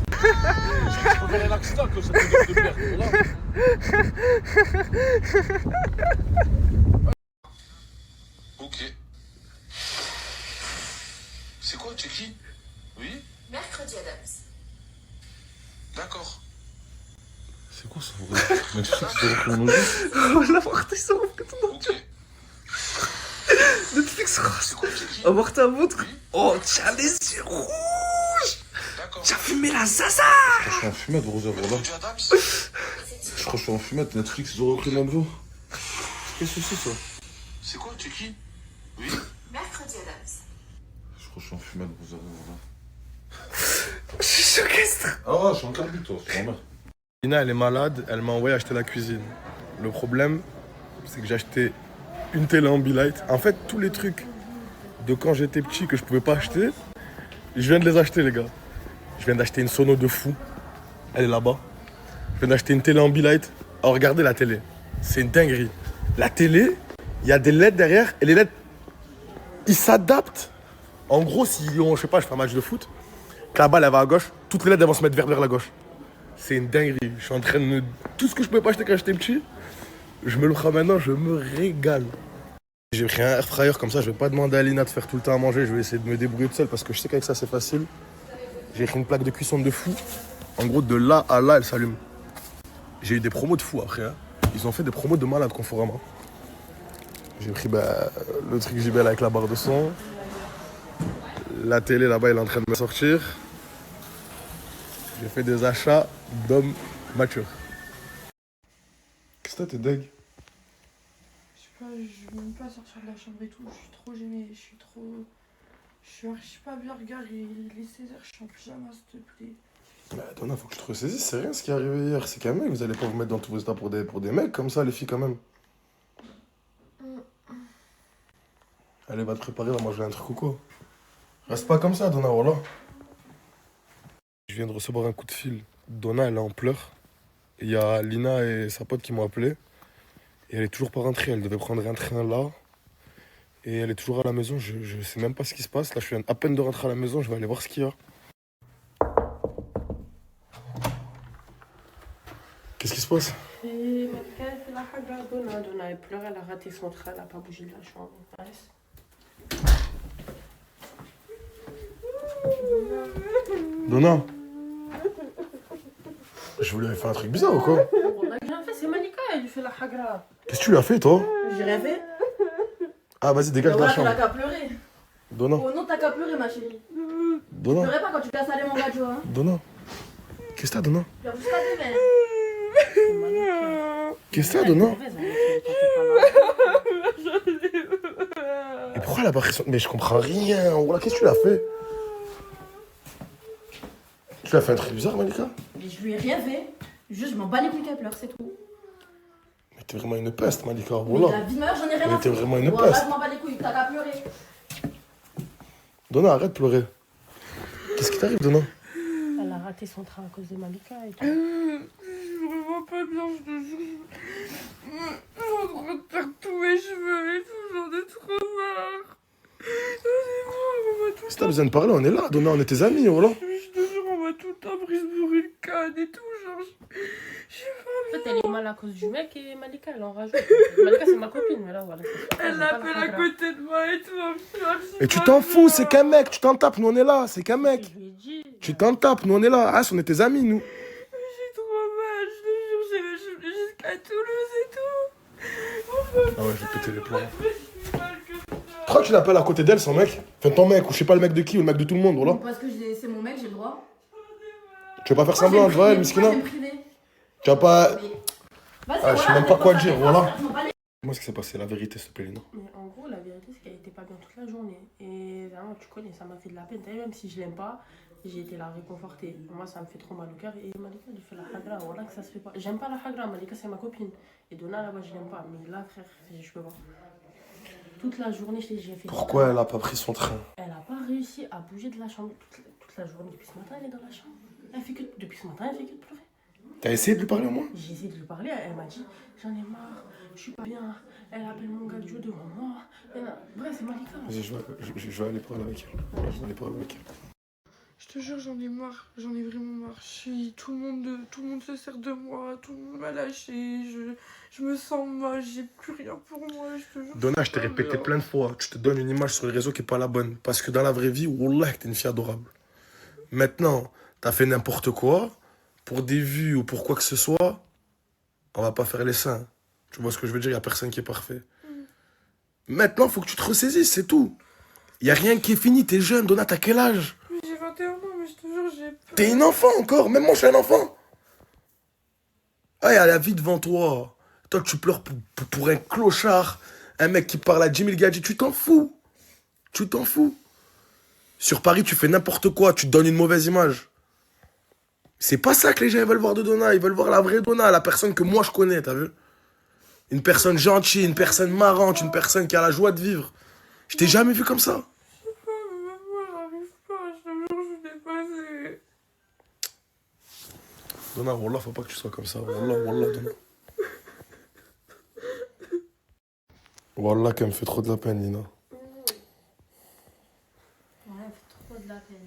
Je préfère un accident que cette odeur de merde, voilà. Ok. C'est quoi, tu es qui? Oui? Mercredi Adams. D'accord. C'est quoi ça? Netflix, c'est repris mon audio. L'avorté, ça repris ton audio. Netflix, avorté à votre. Oh, tu as les yeux rouges. Tu as fumé la zaza. Je suis en fumette, Rosa, voilà. Je crois que je suis en fumette. Netflix, ils ont repris mon audio. Qu'est-ce que c'est ça? C'est quoi, tu es qui? Oui. Mercredi Adams. Je crois que je suis en fumette, Rosa, voilà. Je suis choqué, ça. Ah ouais, je suis en carbu, toi, c'est normal. Lina, elle est malade, elle m'a envoyé acheter la cuisine. Le problème, c'est que j'ai acheté une télé Ambilight. En fait, tous les trucs de quand j'étais petit que je pouvais pas acheter, je viens de les acheter, les gars. Je viens d'acheter une sono de fou. Elle est là-bas. Je viens d'acheter une télé Ambilight. Alors, regardez la télé. C'est une dinguerie. La télé, il y a des LED derrière et les LED, ils s'adaptent. En gros, si on, je sais pas, je fais un match de foot, que la balle elle va à gauche, toutes les LED elles vont se mettre vers la gauche. C'est une dinguerie. Je suis en train de me... Tout ce que je pouvais pas acheter quand j'étais petit, je me le prends maintenant, je me régale. J'ai pris un air fryer comme ça, je vais pas demander à Lina de faire tout le temps à manger, je vais essayer de me débrouiller tout seul parce que je sais qu'avec ça c'est facile. J'ai pris une plaque de cuisson de fou. En gros, de là à là, elle s'allume. J'ai eu des promos de fou après. Hein. Ils ont fait des promos de malade conformément. J'ai pris le truc JBL avec la barre de son. La télé là-bas, elle est en train de me sortir. J'ai fait des achats d'hommes matures. Qu'est-ce que t'es deg? Je sais pas, je veux même pas sortir de la chambre et tout, je suis trop gênée, je suis pas bien, regarde, il est 16h, je suis en pyjama s'il te plaît. Bah Donna, faut que tu te ressaisisses, c'est rien ce qui est arrivé hier, c'est qu'un mec, vous allez pas vous mettre dans tous vos états pour des mecs comme ça les filles quand même. Allez, va te préparer, va manger un truc ou quoi. Reste pas comme ça Donna, voilà. Je viens de recevoir un coup de fil. Donna, elle est en pleurs. Il y a Lina et sa pote qui m'ont appelé. Et elle est toujours pas rentrée. Elle devait prendre un train là. Et elle est toujours à la maison. Je sais même pas ce qui se passe. Là, je viens à peine de rentrer à la maison. Je vais aller voir ce qu'il y a. Qu'est-ce qui se passe? Et Malika, elle fait la hagra. Donna, elle pleure, elle a raté son train, elle a pas bougé de la chambre. Donna, je voulais faire un truc bizarre ou quoi? J'ai rien fait, c'est Malika, elle lui fait la hagra. Qu'est-ce que tu lui as fait toi? J'ai rien fait. Ah vas-y, dégage de la chambre. T'as qu'à pleurer. Donna. Oh non, t'as qu'à pleurer, ma chérie. Donna. Tu pleurais pas quand tu casses aller mon gâteau, hein. Donna. Qu'est-ce que t'as, Donna? Pleure jusqu'à demain. Qu'est-ce que t'as, Donna? Et pourquoi elle a pas raison? Mais je comprends rien. Voilà, qu'est-ce que tu l'as fait? Tu l'as fait un truc bizarre, Malika? Mais je lui ai rien fait. Juste, je m'en bats les couilles qu'elle pleure, c'est tout. Mais t'es vraiment une peste, Malika. Mais Voilà. la vie meurt, j'en ai rien à Mais t'es foutre. vraiment une Voilà, peste. je m'en bats les couilles, t'as qu'à pleurer. Donna, arrête de pleurer. Qu'est-ce qui t'arrive, Donna? Elle a raté son train à cause de Malika et tout. Je suis vraiment pas bien, je te jure. Je suis en train de perdre tous mes cheveux et tout, j'en ai trop marre. J'en ai marre, on va tout Si t'as besoin de parler, on est là. Donna, on est tes amis, voilà. Je te jure, on va tout le temps prise pour une canne et tout, genre. Je sais pas. En fait, elle est mal à cause du mec et Malika, elle en rajoute. Malika, c'est ma copine, mais là, voilà. Elle l'appelle à côté de moi et tout. Et tu t'en fous, c'est qu'un mec. Tu t'en tapes, nous on est là. C'est qu'un mec. Tu t'en tapes, nous on est là. Ah, on est tes amis, nous. J'ai trop mal, je te jure, j'ai les cheveux jusqu'à Toulouse et tout. Ah ouais, je vais péter les plombs. Pourquoi tu l'appelles à côté d'elle, son mec? Enfin, ton mec, ou je sais pas le mec de qui, ou le mec de tout le monde, voilà. Parce que c'est mon mec, j'ai le droit. Tu vas pas faire semblant, tu vois, Miskina? Tu vas pas. Ah, je sais même pas quoi dire, voilà. Moi, ce qui s'est passé, la vérité, s'il te plaît, Lina. Mais en gros, la vérité, c'est qu'elle était pas bien toute la journée. Et vraiment, tu connais, ça m'a fait de la peine. Même si je l'aime pas, j'ai été la réconforter. Moi, ça me fait trop mal au cœur. Et Malika, lui fait la hagra. Voilà que ça se fait pas. J'aime pas la hagra. Malika, c'est ma copine. Et Donna, là-bas, je l'aime pas. Mais là, frère, je peux pas. Toute la journée, j'ai fait. Pourquoi elle a pas pris son train? Elle a pas réussi à bouger de la chambre toute la journée. Depuis ce matin, elle est dans la chambre. Depuis ce matin, elle fait que de pleurer. T'as essayé de lui parler au moins? J'ai essayé de lui parler, elle m'a dit j'en ai marre, je suis pas bien, elle appelle mon gars Joe devant moi. Bref, c'est Malika. Vas-y, je vais aller parler avec elle. Je vais aller parler avec elle. Je te jure, j'en ai marre, j'en ai vraiment marre. Tout le monde se sert de moi, tout le monde m'a lâché, je me sens mal, j'ai plus rien pour moi, je te jure. Donna, je t'ai répété plein de fois, tu te donnes une image sur les réseaux qui est pas la bonne. Parce que dans la vraie vie, wallah, t'es une fille adorable. Maintenant, t'as fait n'importe quoi, pour des vues ou pour quoi que ce soit, On va pas faire les saints. Tu vois ce que je veux dire? Il n'y a personne qui est parfait. Maintenant, il faut que tu te ressaisisses, c'est tout. Il n'y a rien qui est fini. T'es jeune, Donna, t'as quel âge? J'ai 21 ans, mais je te jure, j'ai peur. T'es une enfant encore. Même moi, je suis un enfant. Ah, il y a la vie devant toi. Toi, tu pleures pour un clochard. Un mec qui parle à 10 000 gadgets. Tu t'en fous. Tu t'en fous. Sur Paris, tu fais n'importe quoi. Tu te donnes une mauvaise image. C'est pas ça que les gens veulent voir de Donna. Ils veulent voir la vraie Donna, la personne que moi je connais, t'as vu? Une personne gentille, une personne marrante, une personne qui a la joie de vivre. Je t'ai jamais vu comme ça. Je sais pas, mais même moi, j'arrive pas. Je te jure, je suis dépassée. Donna, wallah, faut pas que tu sois comme ça. Wallah, Donna. Wallah, qu'elle me fait trop de la peine, Nina. Ouais, elle fait trop de la peine.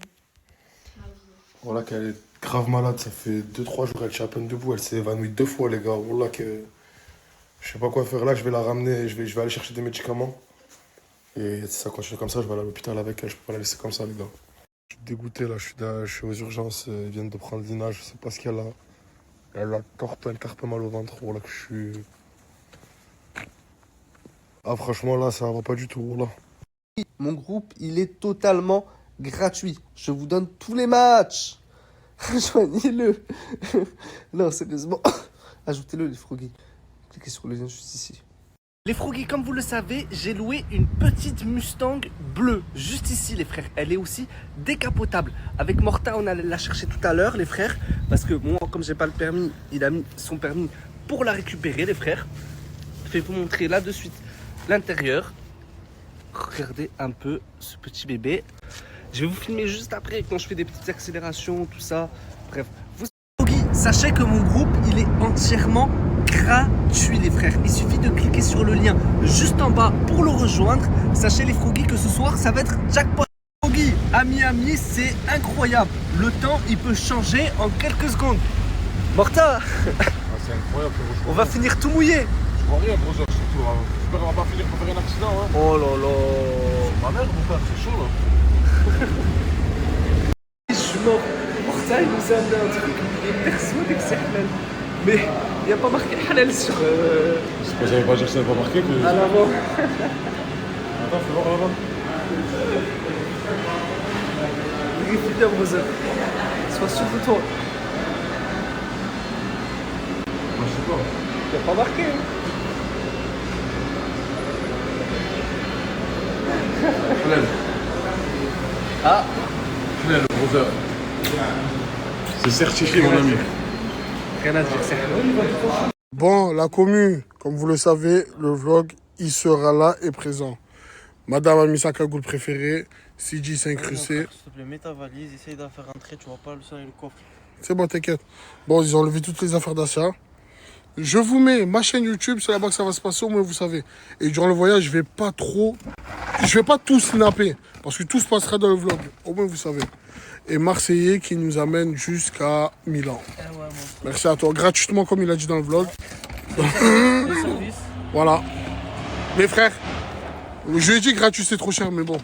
Wallah, qu'elle est grave malade. Ça fait 2-3 jours, elle tient à peine debout. Elle s'est évanouie 2 fois, les gars. Wallah, que... Je sais pas quoi faire là. Je vais la ramener. Je vais aller chercher des médicaments. Et si ça continue comme ça, je vais aller à l'hôpital avec elle. Je peux pas la laisser comme ça, les gars. Je suis dégoûté, là. Je suis aux urgences. Ils viennent de prendre Lina. Je sais pas ce qu'elle a. Elle a un carpe mal au ventre. Wallah, que je suis... Ah, franchement, là, ça va pas du tout, wallah. Mon groupe, il est totalement gratuit. Je vous donne tous les matchs. Rejoignez-le. Non, sérieusement. Ajoutez-le, les Froggy. Cliquez sur le lien juste ici. Les Froggy, comme vous le savez, j'ai loué une petite Mustang bleue. Juste ici, les frères. Elle est aussi décapotable. Avec Morta, on allait la chercher tout à l'heure, les frères. Parce que moi, comme j'ai pas le permis, il a mis son permis pour la récupérer, les frères. Je vais vous montrer là de suite l'intérieur. Regardez un peu ce petit bébé. Je vais vous filmer juste après quand je fais des petites accélérations, tout ça. Bref, vous sachez que mon groupe, il est entièrement gratuit, les frères. Il suffit de cliquer sur le lien juste en bas pour le rejoindre. Sachez, les Froggy, que ce soir, ça va être jackpot. Froggy, à Miami, c'est incroyable. Le temps, il peut changer en quelques secondes. Morta, C'est incroyable. on va finir tout mouillé. Je vois rien, brother, surtout. J'espère qu'on va pas finir par faire un accident. Hein. Oh là là. Ma mère, mon frère, c'est chaud là. Je suis mort. Morta, il nous a amené un truc. Il est persuadé que c'est halal. Mais il n'y a pas marqué halal sur. C'est pas, ça veut pas dire que ça veut pas marquer que. À l'avant. Attends, fais voir là-bas. Vérifie bien, brother. Sois sûr de toi. Moi, je sais pas. Il n'y a pas marqué. Hein. Halal. Ah. Halal, brother. C'est certifié, mon ami. Rien à dire, c'est halal. Bon, la commu, comme vous le savez, le vlog, il sera là et présent. Madame a mis sa cagoule préférée. CG s'est incrusté. S'il te plaît, mets ta valise, essaye d'en faire rentrer, tu vois pas le sol et le coffre. C'est bon, t'inquiète. Bon, ils ont enlevé toutes les affaires d'Asia. Je vous mets ma chaîne YouTube, c'est là-bas que ça va se passer, au moins vous savez. Et durant le voyage, je vais pas tout snapper, parce que tout se passera dans le vlog, au moins vous savez. Et Marseillais qui nous amène jusqu'à Milan. Merci à toi, gratuitement comme il a dit dans le vlog. Voilà. Mes frères, je lui ai dit gratuit c'est trop cher, mais bon.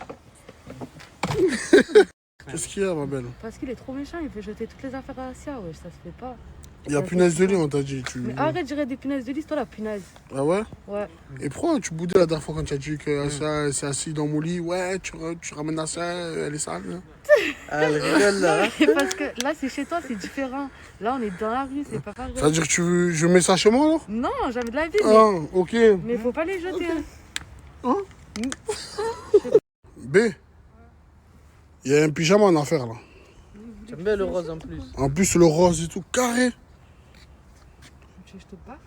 Qu'est-ce qu'il y a, ma belle? Parce qu'il est trop méchant, il fait jeter toutes les affaires à Asia, ouais, ça se fait pas. Il y a punaise de lit, on t'a dit. Mais arrête de gérer des punaises de lit, c'est toi la punaise. Ah ouais? Ouais. Et pourquoi tu boudais la dernière fois quand tu as dit que Asia s'est assis dans mon lit? Ouais, tu ramènes Asia, elle est sale. Hein? Ah, elle rigole là. Parce que là, c'est chez toi, c'est différent. Là, on est dans la rue, c'est pas pareil. Ça veut dire que je mets ça chez moi alors? Non, jamais de la vie. Ah, ok. Mais faut pas les jeter. Hein? B, il y a un pyjama en affaire là. J'aime bien le rose en plus. En plus, le rose et tout, carré. Je te baffe.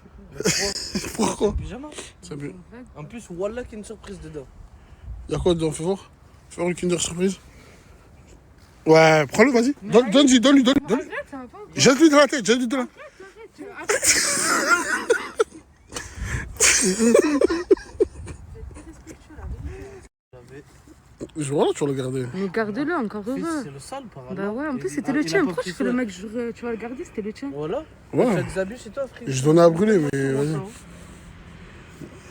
Pourquoi? Pyjama. C'est bien. En plus, wallah qu'il y a une surprise dedans. Y'a quoi dedans? Fais voir. Fais voir une Kinder Surprise. Ouais, prends-le, vas-y. Donne-lui. Jette-lui de la tête, jette-lui de la tête. Voilà, tu vas le garder. Mais garde-le, encore heureux. C'est le sale par là. Bah ouais, en plus c'était le tien. Pourquoi tu fais le mec, tu vas le garder, c'était le tien. Voilà. Ouais. Tu as des abus chez toi, frère. Je donnais à brûler, mais vas-y.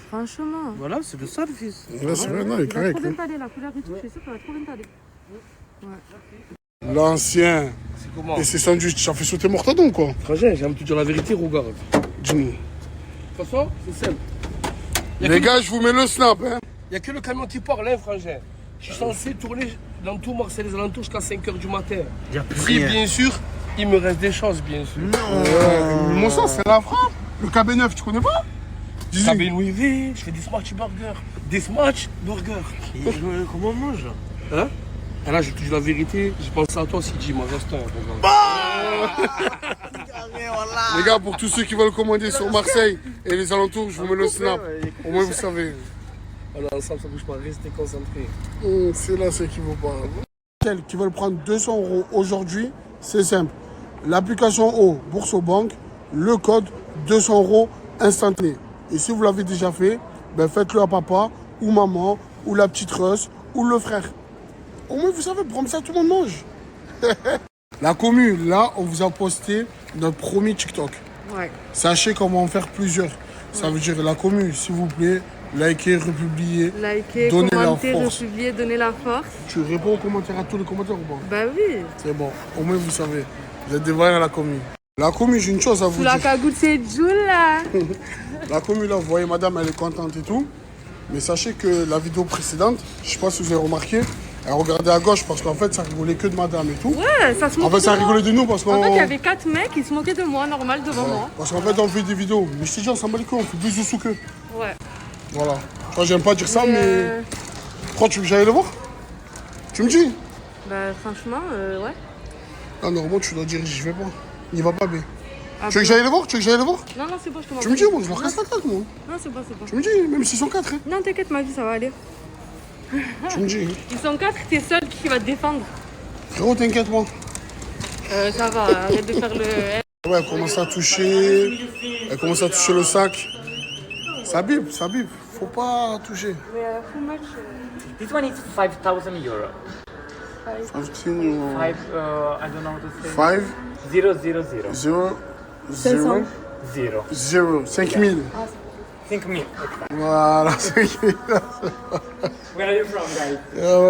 Franchement. Voilà, c'est le sale, fils. Ouais, c'est vrai, non, il est correct. Il va trop bien t'aller, la couleur et tout, je suis sûr qu'elle va trop bien t'aller. Ouais. L'ancien. C'est comment? Et c'est sandwich, ça fait sauter Mortadon, quoi. Frangin, j'aime te dire la vérité, regarde. Dis-moi. toute façon, c'est simple. Les gars, je vous mets le snap. Hein. Il n'y a que le camion qui parle, hein, frangin. Je suis censé tourner dans tout Marseille les alentours jusqu'à 5h du matin. Si, bien sûr, il me reste des chances, bien sûr. Mon sens, c'est la frappe. Le KB9, tu connais pas? KB Louis V, je fais des smash burgers. Des smash burgers. Comment on mange là? Hein? Et là, je te dis la vérité, j'ai pensé à toi aussi, dis-moi, reste un. Les gars, pour tous ceux qui veulent commander sur Marseille et les alentours, je vous mets le snap. Au moins, vous savez. Alors, ensemble, ça bouge pas, restez concentrés. C'est là, c'est qui vous parle. Celles qui veulent prendre 200 € aujourd'hui, c'est simple. L'application O, Bourse aux banques, le code 200 € instantané. Et si vous l'avez déjà fait, ben faites-le à papa, ou maman, ou la petite Russ, ou le frère. Au moins, vous savez, pour ça, tout le monde mange. La commu, là, on vous a posté notre premier TikTok. Ouais. Sachez qu'on va en faire plusieurs. Ça veut dire la commu, s'il vous plaît, likez, republiez, Likez, donnez commentez, la force. republiez, donnez la force. Tu réponds aux commentaires, à tous les commentaires ou pas? Bah oui. C'est bon, au moins vous savez. Vous êtes des vrais à la commu. La commu, j'ai une chose à vous Sous dire. la cagoule, c'est Jules là. La commu, là, vous voyez, madame, elle est contente et tout. Mais sachez que la vidéo précédente, je sais pas si vous avez remarqué, elle regardait à gauche parce qu'en fait, ça rigolait que de madame et tout. Ouais, ça se moque. En fait, ça rigolait de nous parce qu'en En fait, il y avait 4 mecs qui se moquaient de moi, normal, devant moi. Parce qu'en fait, on fait des vidéos. Mais je te dis, on s'en bat les couilles, on fait plus de sous qu'eux. Ouais. Voilà. Enfin, j'aime pas dire ça, mais. Pourquoi tu veux que j'aille le voir? Tu me dis? Bah, franchement, ouais. Ah, normalement, tu dois dire, j'y vais pas. N'y va pas, B. Ah, tu veux que j'aille le voir? Tu veux que j'aille le voir? Non, non, c'est bon, je te Tu me dis, moi, je leur casse la tête, moi. Non, c'est bon, c'est bon. Tu me dis, même s'ils sont 4. Hein. Non, t'inquiète, ma vie, ça va aller. Tu me dis. Ils sont 4, t'es seul qui va te défendre. Frérot, t'inquiète, moi. Ça va, arrête de faire le. Ouais, elle commence à toucher. Elle commence à toucher le sac. Ça bip, ça bip. Faut pas toucher. Mais how much? This one is 5,000 euro. 15 euros. I don't know how to say. 5 0, 0, 0. 0 0 0. 0 5000. 5,000. Voilà, 5000. Where are you from, guys?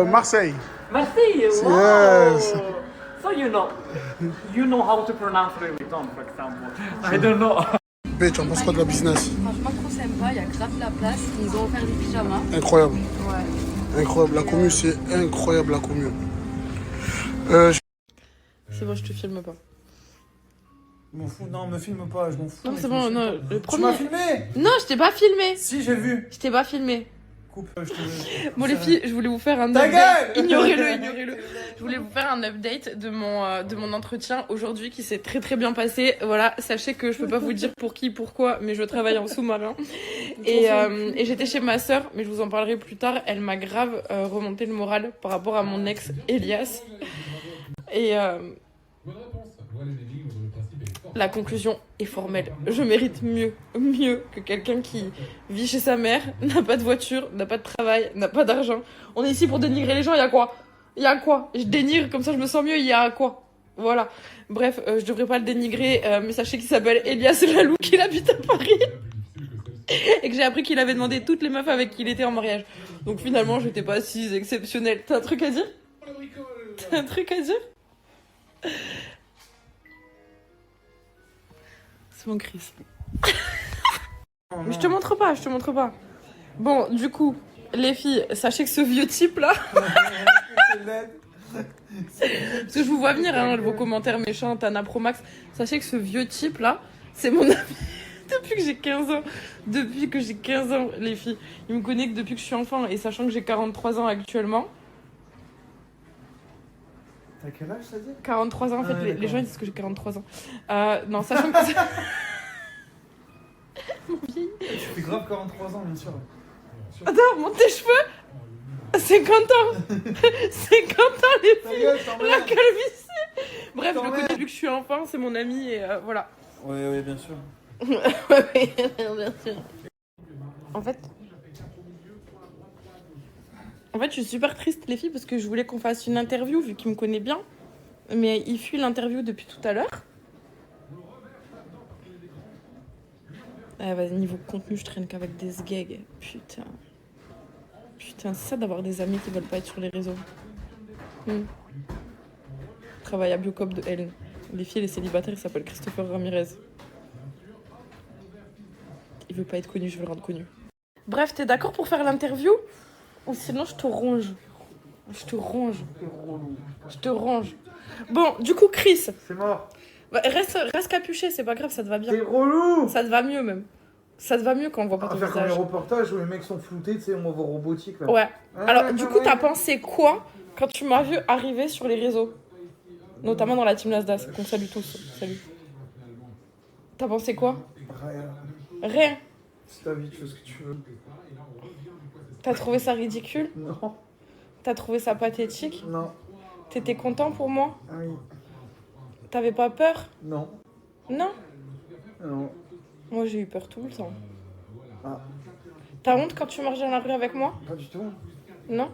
Marseille. Marseille. Wow. Yes. So you know how to pronounce Louis Vuitton, for example. I don't know. B, tu en penses quoi de la business? Franchement, trop sympa, il y a grave la place. Ils nous ont offert des pyjamas. Incroyable. Ouais. Incroyable. La commu, c'est incroyable, la commu. C'est bon, je te filme pas. Je m'en fous, non, me filme pas, je m'en fous. Non, c'est bon, non, le premier. Tu m'as filmé? Non, je t'ai pas filmé. Si, j'ai vu. Je t'ai pas filmé. Coupe, je te. Bon, les filles, je voulais vous faire un Ta update. gueule. Ignorez-le, ignorez-le. Je voulais vous faire un update de mon entretien aujourd'hui qui s'est très très bien passé. Voilà, sachez que je peux pas vous dire pour qui, pourquoi, mais je travaille en sous-marin. Et j'étais chez ma sœur, mais je vous en parlerai plus tard. Elle m'a grave remonté le moral par rapport à mon ex Elias. Et la conclusion est formelle. Je mérite mieux que quelqu'un qui vit chez sa mère, n'a pas de voiture, n'a pas de travail, n'a pas d'argent. On est ici pour dénigrer les gens, il y a quoi? Il y a quoi? Je dénigre, comme ça je me sens mieux, il y a quoi? Voilà. Bref, je devrais pas le dénigrer, mais sachez qu'il s'appelle Elias Lalou, qu'il habite à Paris. Et que j'ai appris qu'il avait demandé toutes les meufs avec qui il était en mariage. Donc finalement, j'étais pas si exceptionnelle. T'as un truc à dire? T'as un truc à dire? C'est mon Chris. Mais je te montre pas. Bon, du coup, les filles, sachez que ce vieux type là. Parce que je vous vois venir, hein, vos commentaires méchants, Tana Pro Max. Sachez que ce vieux type là, c'est mon ami depuis que j'ai 15 ans. Depuis que j'ai 15 ans, les filles. Il me connaît que depuis que je suis enfant et sachant que j'ai 43 ans actuellement. T'as quel âge, ça dit? 43 ans, en fait, Ah, les gens ils disent que j'ai 43 ans. Non, sachant que... Mon vieil. Tu fais grave 43 ans, bien sûr. Attends, monte tes cheveux. 50 ans. 50 ans, les filles. La calvitie. Bref, je le connais depuis que je suis enfant, c'est mon ami et voilà. Ouais, bien sûr. Ouais, bien sûr. En fait, je suis super triste, les filles, parce que je voulais qu'on fasse une interview, vu qu'il me connaît bien. Mais il fuit l'interview depuis tout à l'heure. Ah, vas-y, niveau contenu, je traîne qu'avec des sgags. Putain. Putain, c'est ça d'avoir des amis qui veulent pas être sur les réseaux. Travaille à Biocop de L. Les filles, les célibataires, il s'appelle Christopher Ramirez. Il veux pas être connue, je veux le rendre connu. Bref, t'es d'accord pour faire l'interview? Ou sinon, je te ronge. Je te ronge. Je te ronge. Bon, du coup, Chris. C'est mort. Bah, reste capuché, c'est pas grave, ça te va bien. C'est relou. Ça te va mieux même. Ça te va mieux quand on voit pas On ton va faire comme les visage. reportages où les mecs sont floutés, tu sais, on voit robotique là. Ouais. Ah, Alors, du coup, ouais. t'as pensé quoi quand tu m'as vu arriver sur les réseaux? Notamment dans la team Nasdaq, qu'on salue tous. Salut. T'as pensé quoi? Rien. Rien. C'est ta vie, tu fais ce que tu veux. T'as trouvé ça ridicule? Non. T'as trouvé ça pathétique? Non. T'étais content pour moi? Oui. T'avais pas peur? Non. Non? Non. Moi, j'ai eu peur tout le temps. Ah. T'as honte quand tu marches dans la rue avec moi? Pas du tout. Non?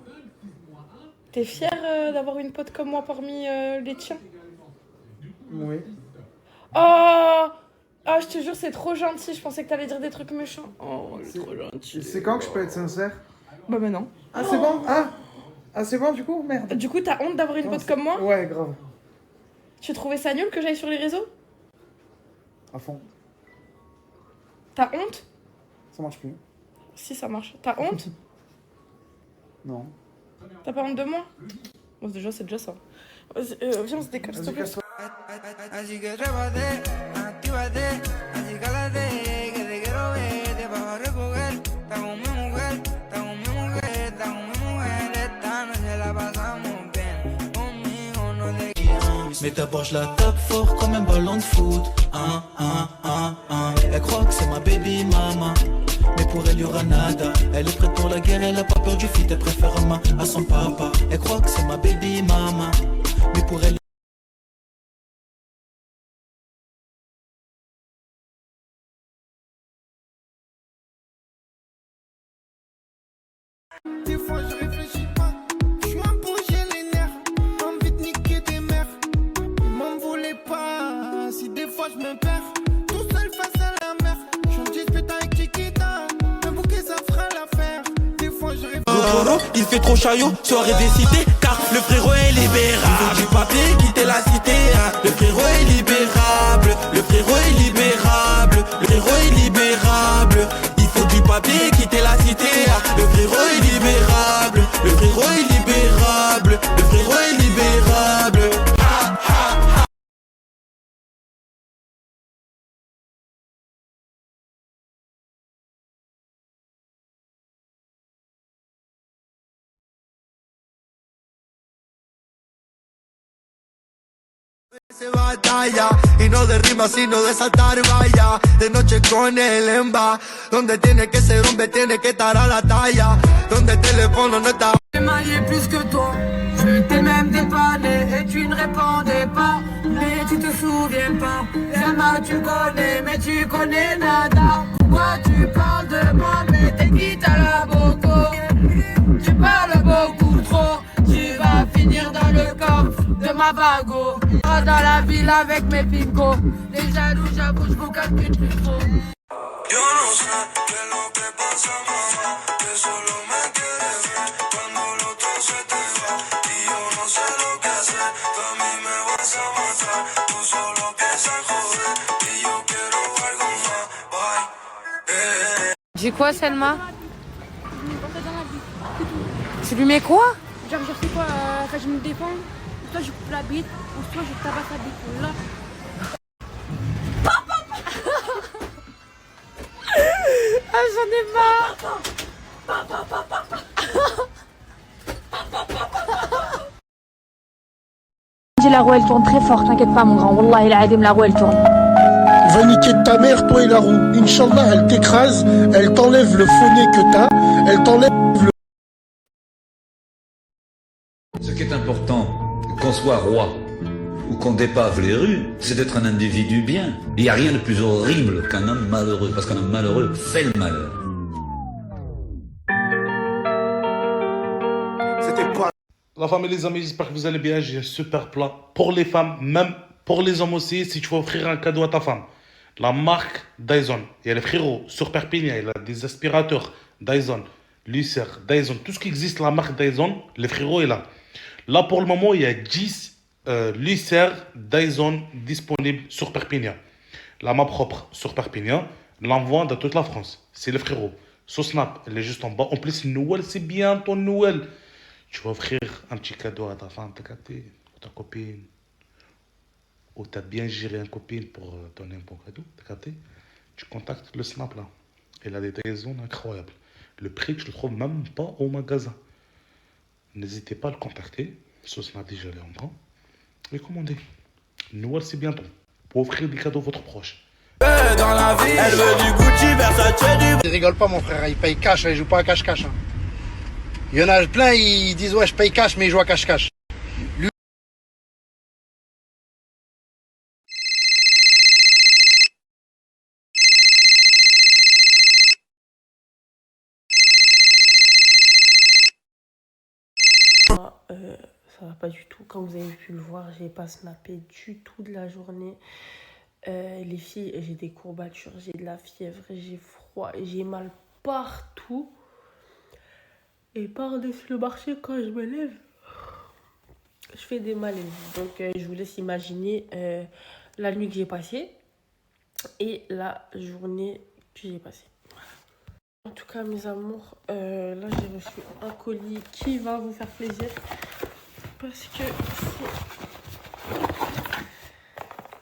T'es fier d'avoir une pote comme moi parmi les tiens? Oui. Oh! Ah, je te jure, c'est trop gentil. Je pensais que t'allais dire des trucs méchants. Oh, c'est trop gentil. C'est quand que je peux être sincère? Bah, maintenant. Ah, c'est bon? Ah, c'est bon du coup? Merde. Du coup, t'as honte d'avoir une pote comme moi? Ouais, grave. Tu trouvais ça nul que j'aille sur les réseaux? À fond. T'as honte? Ça marche plus. Si, ça marche. T'as honte? Non. T'as pas honte de moi? Bon, déjà, c'est déjà ça. Viens, on se décale, s'il te plaît. Así que trépate, actívate, así cálate, que te quiero ver, te vas a recoger. Está con mi mujer, está con mi mujer, está con mi mujer. Esta noche la pasamos bien, conmigo no te Mais d'abord je la tape fort comme un ballon de foot. Elle croit que c'est ma baby mama, mais pour elle y aura nada. Elle est prête pour la guerre, elle a pas peur du feat, elle préfère un main à son papa. Elle croit que c'est ma baby mama, mais pour elle. Des fois je réfléchis pas, je suis un peu j'ai les nerfs, envie de niquer tes mères. Ils m'en voulaient pas, si des fois je me perds, tout seul face à la mer. Je suis en dispute avec Chiquita, un bouquet ça fera l'affaire. Des fois je réfléchis. Il fait trop chaillot, soirée des cités, car le frérot est libérable. Du papier, quitter la cité, hein. Le frérot est libérable, le frérot est libérable, le frérot est libérable. Il faut du papier, quitter la cité, hein. Le frérot est libérable, le frérot est libérable, le frérot est libérable. Se batalla y no de rima sino de saltar valla. De noche con el Emba, donde tiene que ser hombre tiene que estar a la talla. Donde el teléfono no está. J'ai marié plus que toi, je t'ai même dépanné et tu ne répondais pas. Mais tu te souviens pas, Selma tu connais mais tu connais nada. Pourquoi tu parles de moi mais t'es quitte à la boco? Tu parles beaucoup trop, tu vas finir dans le coffre de ma bago. Dans la ville avec mes picos, les jaloux j'avoue j'vous calcule plus trop. Yo no sé qué es lo que pasa, mamá, que solo me quieres ver cuando el otro se te va. Y yo no sé lo que hacer, tú a mí me vas a matar. Tú solo piensas joder y yo quiero algo más. Bye. J'ai quoi, Selma? Tu lui mets quoi? Genre, je sais quoi, quand je me défends, soit je coupe la bite, ou soit je tabasse la bite. Là. Ah, j'en ai marre. La roue elle tourne très fort, t'inquiète pas mon grand, Wallah il a la roue elle tourne. Va niquer ta mère, toi et la roue. Inch'Allah, elle t'écrase, elle t'enlève le faux nez que t'as, elle t'enlève le... Ce qui est important, qu'on soit roi ou qu'on dépave les rues, c'est d'être un individu bien. Il n'y a rien de plus horrible qu'un homme malheureux, parce qu'un homme malheureux fait le malheur. La famille, les amis, j'espère que vous allez bien. J'ai un super plat pour les femmes, même pour les hommes aussi, si tu veux offrir un cadeau à ta femme. La marque Dyson. Il y a les frérots sur Perpignan, il y a des aspirateurs Dyson, Lucer, Dyson, tout ce qui existe, la marque Dyson, les frérots est là. Là, pour le moment, il y a 10 Lucer Dyson disponibles sur Perpignan. La main propre sur Perpignan. l'envoie dans toute la France. C'est le frérot. Son Snap, elle est juste en bas. En plus, Noël, c'est bien ton Noël. Tu vas offrir un petit cadeau à ta femme, t'as capté, ou ta copine. Ou t'as bien géré une copine pour donner un bon cadeau, t'as capté. Tu contactes le Snap là. Il a des liaisons incroyables. Le prix, tu le trouves même pas au magasin. N'hésitez pas à le contacter. Ce Snap déjà les en prend. Et commandez. Noël, c'est bientôt. Pour offrir des cadeaux à votre proche. Dans la vie, elle veut du Gucci, Versace, du... Il rigole pas mon frère, il paye cash, il joue pas à cash-cash. Hein. Il y en a plein, ils disent ouais je paye cash mais ils jouent à cash-cash. Lui... Ça va pas du tout. Comme vous avez pu le voir, j'ai pas snappé du tout de la journée. Les filles, j'ai des courbatures, j'ai de la fièvre, j'ai froid, j'ai mal partout. Et par-dessus le marché, quand je me lève, je fais des malaises. Donc je vous laisse imaginer la nuit que j'ai passée et la journée que j'ai passée. En tout cas, mes amours, là j'ai reçu un colis qui va vous faire plaisir. Parce que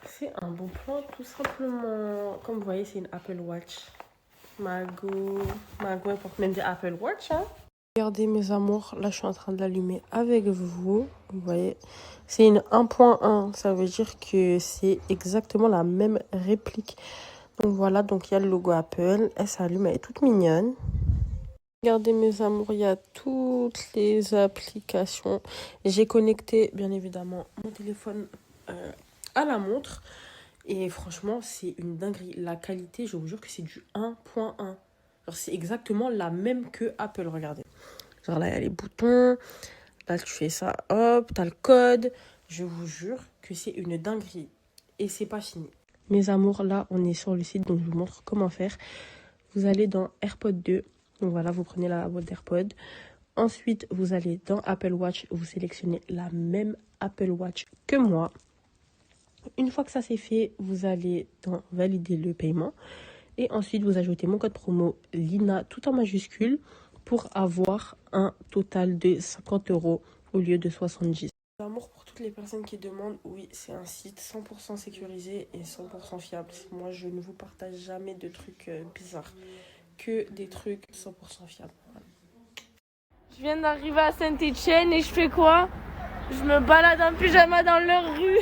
c'est un bon plan, tout simplement. Comme vous voyez, c'est une Apple Watch. Mago porte même des Apple Watch. Hein. Regardez mes amours, là je suis en train de l'allumer avec vous. Vous voyez, c'est une 1.1. Ça veut dire que c'est exactement la même réplique. Donc voilà, donc il y a le logo Apple. Elle s'allume, elle est toute mignonne. Regardez mes amours, il y a toutes les applications. J'ai connecté bien évidemment mon téléphone à la montre. Et franchement, c'est une dinguerie. La qualité, je vous jure que c'est du 1.1. C'est exactement la même que Apple, regardez. Genre là, il y a les boutons. Là, tu fais ça, hop, t'as le code. Je vous jure que c'est une dinguerie. Et c'est pas fini. Mes amours, là, on est sur le site, donc je vous montre comment faire. Vous allez dans AirPod 2. Donc voilà, vous prenez la boîte d'AirPod. Ensuite, vous allez dans Apple Watch. Vous sélectionnez la même Apple Watch que moi. Une fois que ça c'est fait, vous allez dans valider le paiement. Et ensuite, vous ajoutez mon code promo LINA tout en majuscule pour avoir un total de 50 € au lieu de 70. L'amour pour toutes les personnes qui demandent, oui, c'est un site 100% sécurisé et 100% fiable. Moi, je ne vous partage jamais de trucs bizarres. Que des trucs 100% fiables. Voilà. Je viens d'arriver à Saint-Etienne et je fais quoi? Je me balade en pyjama dans leur rue.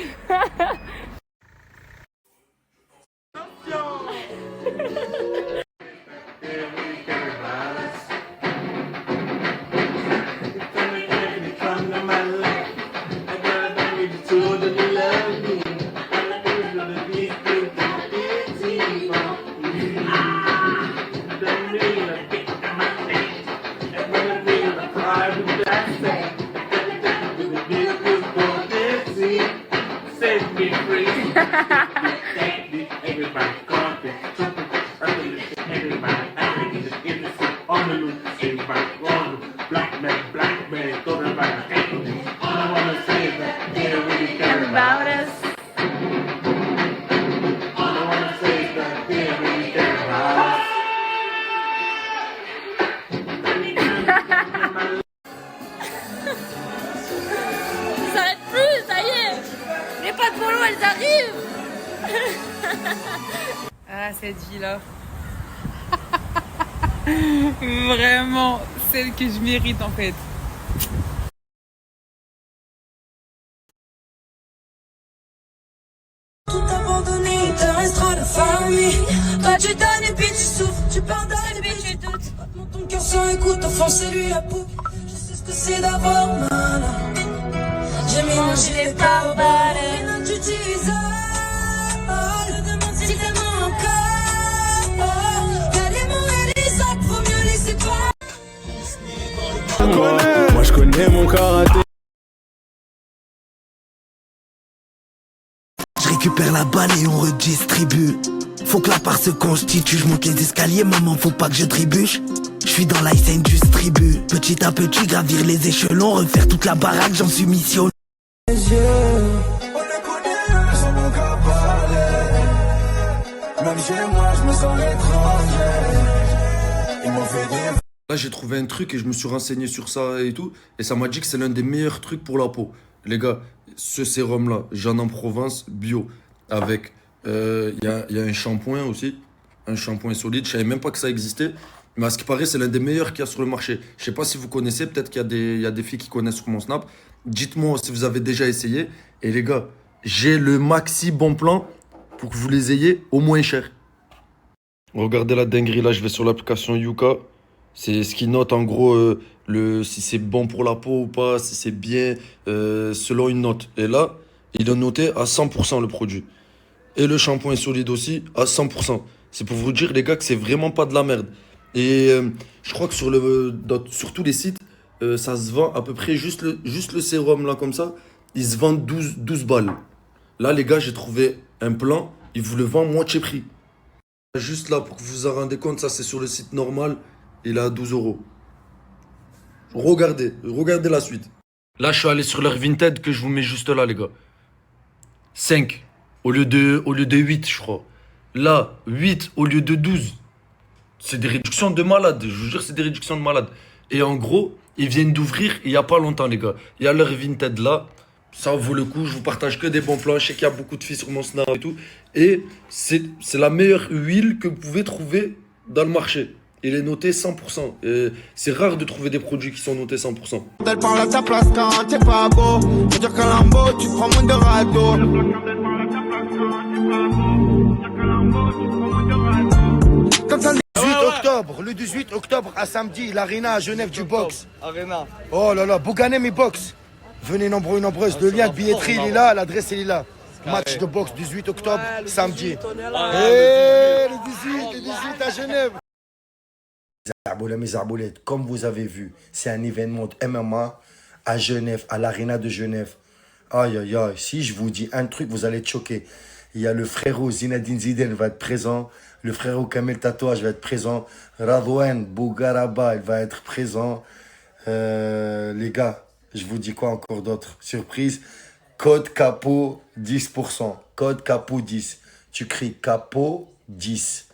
Ah, cette vie-là. Vraiment, celle que je mérite en fait. Tout abandonné, il te restera la famille. Toi tu donnes et puis tu souffres, tu pardonnes et puis tu doutes. Maintenant ton cœur sans écoute, offensez-lui la peau. Je sais ce que c'est d'avoir mal. J'ai mélangé les paroles. Maintenant tu t'isole. Je demande si t'aimes encore. Y'a les mots et les actes, faut mieux laisser pas. Moi je connais mon karaté. Je récupère la balle et on redistribue. Faut que la part se constitue. Je monte les escaliers, maman, faut pas que je trébuche. Je suis dans l'ice and distribue. Petit à petit, gravir les échelons. Refaire toute la baraque, j'en suis missionné. même chez moi, je me sens étranger. Ils m'ont fait des... Là, j'ai trouvé un truc et je me suis renseigné sur ça et tout. Et ça m'a dit que c'est l'un des meilleurs trucs pour la peau. Les gars, ce sérum-là, j'en ai en Provence, bio. Avec, y a un shampoing aussi. Un shampoing solide. Je savais même pas que ça existait. Mais à ce qui paraît, c'est l'un des meilleurs qu'il y a sur le marché. Je sais pas si vous connaissez. Peut-être qu'il y a des filles qui connaissent sur mon Snap. Dites-moi si vous avez déjà essayé. Et les gars, j'ai le maxi bon plan pour que vous les ayez au moins cher. Regardez la dinguerie. Là, je vais sur l'application Yuka. C'est ce qui note en gros si c'est bon pour la peau ou pas, si c'est bien, selon une note. Et là, il a noté à 100% le produit. Et le shampoing solide aussi, à 100%. C'est pour vous dire, les gars, que c'est vraiment pas de la merde. Et je crois que sur tous les sites, ça se vend à peu près juste le sérum là comme ça. Ils se vendent 12 balles. Là, les gars, j'ai trouvé un plan, ils vous le vendent moitié prix. Juste là, pour que vous vous en rendez compte, ça c'est sur le site normal. Il est à 12 €. Regardez la suite. Là, je suis allé sur leur Vinted que je vous mets juste là, les gars. 5 au lieu de 8, je crois. Là, 8 au lieu de 12. C'est des réductions de malade. Je vous jure, c'est des réductions de malade. Et en gros, ils viennent d'ouvrir il n'y a pas longtemps, les gars. Il y a leur Vinted là. Ça vaut le coup. Je vous partage que des bons plans. Je sais qu'il y a beaucoup de filles sur mon Snap et tout. Et c'est la meilleure huile que vous pouvez trouver dans le marché. Il est noté 100%. C'est rare de trouver des produits qui sont notés 100%. Elle parle à ta place quand t'es pas beau. Je veux dire qu'un lambeau, tu prends moins de radeau. Le 18 octobre à samedi, l'Arena à Genève du box. Arena. Oh là là, Bouganem et box. Venez nombreux et nombreuses. Le lien de billetterie, il est là, l'adresse, il est là. Match de boxe 18 octobre, samedi. Et le 18 à Genève. Mes arbolettes, comme vous avez vu, c'est un événement de MMA à Genève, à l'Arena de Genève. Aïe, aïe, aïe. Si je vous dis un truc, vous allez être choqués. Il y a le frérot Zinedine Zidane va être présent. Le frérot Kamel Tatouage va être présent. Radouane Bougaraba, il va être présent. Les gars, je vous dis quoi encore d'autre? Surprise. Code Capo 10%. Code Capo 10. Tu cries Capo 10.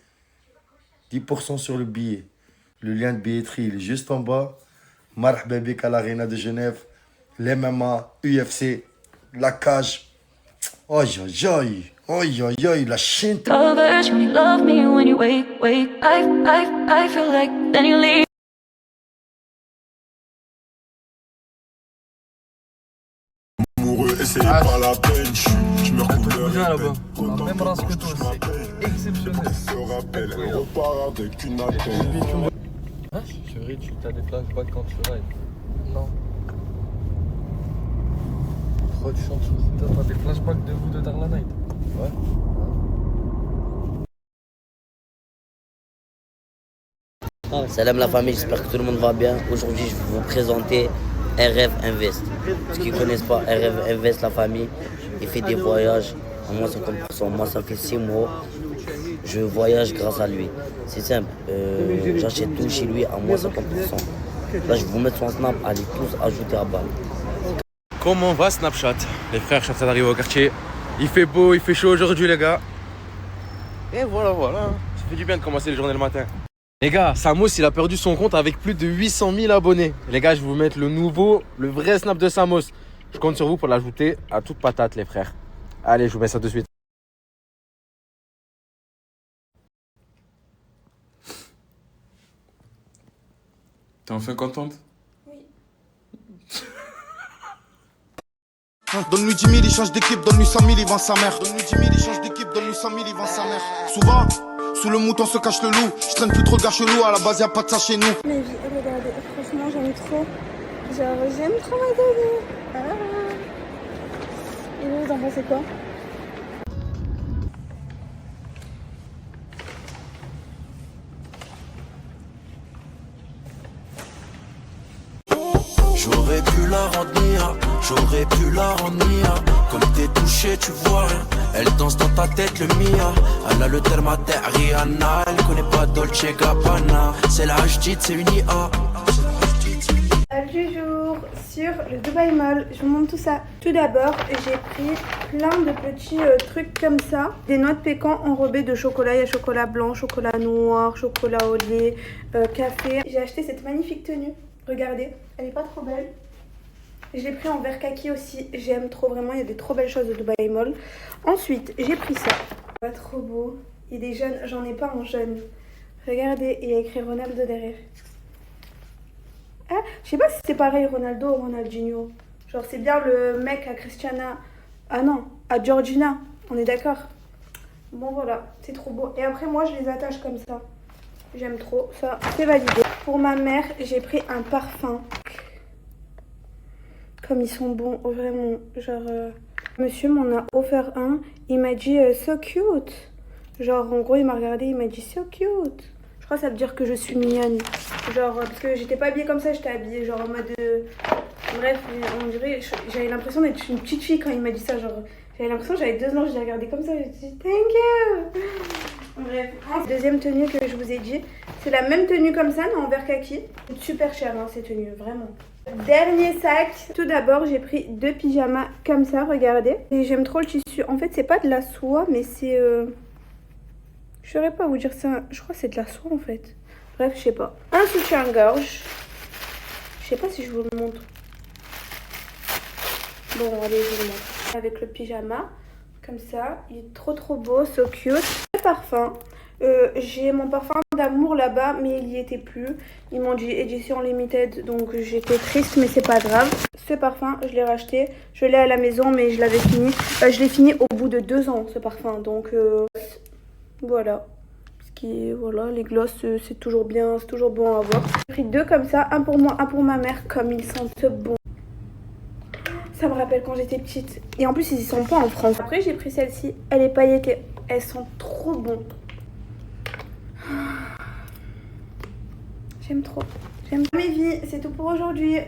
10% sur le billet. Le lien de billetterie, il est juste en bas. Marhaba bik à l'Arena de Genève. L'MMA, UFC, la cage. Aïe, aïe, aïe. Aïe, aïe, aïe, la chaîne. Amoureux et c'est pas la peine. Je me recouvre là-bas. La même race que toi, c'est exceptionnel. Se rappelle, elle repart avec une attente. Hein? Chérie, tu as des flashbacks quand tu rides? Non. Pourquoi tu chantes sur ça? T'as des flashbacks de vous de Darla Night? Ouais. Salam la famille, j'espère que tout le monde va bien. Aujourd'hui, je vais vous présenter RF Invest. Ceux qui ne connaissent pas RF Invest, la famille, il fait des voyages à moins 50%. Moi, ça fait 6 mois. Je voyage grâce à lui. C'est simple. J'achète tout chez lui à moins 50%. Là, je vais vous mettre son Snap. Allez tous ajouter à balle. Comment va Snapchat? Les frères, je suis d'arriver au quartier. Il fait beau, il fait chaud aujourd'hui, les gars. Et voilà. Ça fait du bien de commencer les journées le matin. Les gars, Samos, il a perdu son compte avec plus de 800 000 abonnés. Les gars, je vais vous mettre le vrai Snap de Samos. Je compte sur vous pour l'ajouter à toute patate, les frères. Allez, je vous mets ça de suite. T'es enfin contente? Donne-lui 10 000, il change d'équipe, donne-lui 100 000, il vend sa mère. Donne-lui 10 000, il change d'équipe, donne-lui 100 000, il vend sa mère. Souvent, sous le mouton se cache le loup. Je traîne plus trop le gars chelou, à la base y'a pas de ça chez nous. Ma vie, regardez, franchement j'aime trop. Genre j'aime trop ma donnée. Et vous, vous en pensez quoi? J'aurais pu la rendre nia, j'aurais pu la rendre nia. Comme t'es touché, tu vois rien. Elle danse dans ta tête le Mia. Elle a le terme à terre, Rihanna. Elle connaît pas Dolce Gabbana. C'est la HDT, c'est une IA. Du jour sur le Dubai Mall, je vous montre tout ça. Tout d'abord, j'ai pris plein de petits trucs comme ça. Des noix de pécan enrobées de chocolat. Il y a chocolat blanc, chocolat noir, chocolat au lait, café. J'ai acheté cette magnifique tenue. Regardez, elle est pas trop belle. Je l'ai pris en vert kaki aussi. J'aime trop, vraiment. Il y a des trop belles choses au Dubai Mall. Ensuite, j'ai pris ça. Pas trop beau. Il est jaune. J'en ai pas en jaune. Regardez, il y a écrit Ronaldo derrière. Ah, je sais pas si c'est pareil Ronaldo ou Ronaldinho. Genre c'est bien le mec à Cristiana. Ah non, à Georgina. On est d'accord. Bon voilà, c'est trop beau. Et après moi je les attache comme ça. J'aime trop, ça c'est validé. Pour ma mère, j'ai pris un parfum. Comme ils sont bons, vraiment. Genre, monsieur m'en a offert un. Il m'a dit so cute. Genre en gros il m'a regardé, il m'a dit so cute. Je crois que ça veut dire que je suis mignonne. Genre, parce que j'étais pas habillée comme ça, j'étais habillée genre en mode... Bref, on dirait, j'avais l'impression d'être une petite fille quand il m'a dit ça. Genre, j'avais l'impression que j'avais 2 ans, je l'ai regardé comme ça, j'ai dit thank you. Bref, deuxième tenue que je vous ai dit, c'est la même tenue comme ça, mais en vert kaki. Super cher, hein, ces tenues, vraiment. Dernier sac. Tout d'abord, j'ai pris 2 pyjamas comme ça, regardez. Et j'aime trop le tissu. En fait, c'est pas de la soie, mais c'est... Je saurais pas vous dire ça. Je crois que c'est de la soie en fait. Bref, je sais pas. Un soutien-gorge. Je sais pas si je vous le montre. Bon, allez, je vous le montre. Avec le pyjama. Comme ça. Il est trop trop beau. So cute. Le parfum. J'ai mon parfum d'amour là-bas, mais il y était plus. Ils m'ont dit édition limited, donc j'étais triste, mais c'est pas grave. Ce parfum, je l'ai racheté. Je l'ai à la maison, mais je l'avais fini. Je l'ai fini au bout de 2 ans, ce parfum. Donc... voilà. Parce que voilà, les glosses c'est toujours bien, c'est toujours bon à avoir. J'ai pris 2 comme ça, un pour moi, un pour ma mère, comme ils sentent bon. Ça me rappelle quand j'étais petite. Et en plus ils y sont pas en France. Après j'ai pris celle-ci, elle est pailletée. Elles sont trop bon. J'aime trop. J'aime mes vies, c'est tout pour aujourd'hui.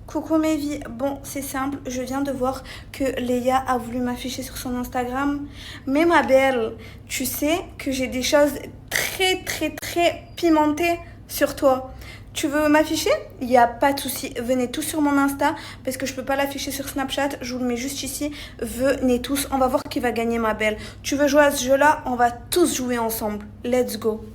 Coucou mes vies, bon c'est simple, je viens de voir que Léa a voulu m'afficher sur son Instagram. Mais ma belle, tu sais que j'ai des choses très pimentées sur toi. Tu veux m'afficher? Il n'y a pas de souci, venez tous sur mon Insta parce que je peux pas l'afficher sur Snapchat, je vous le mets juste ici. Venez tous, on va voir qui va gagner ma belle. Tu veux jouer à ce jeu là? On va tous jouer ensemble, let's go.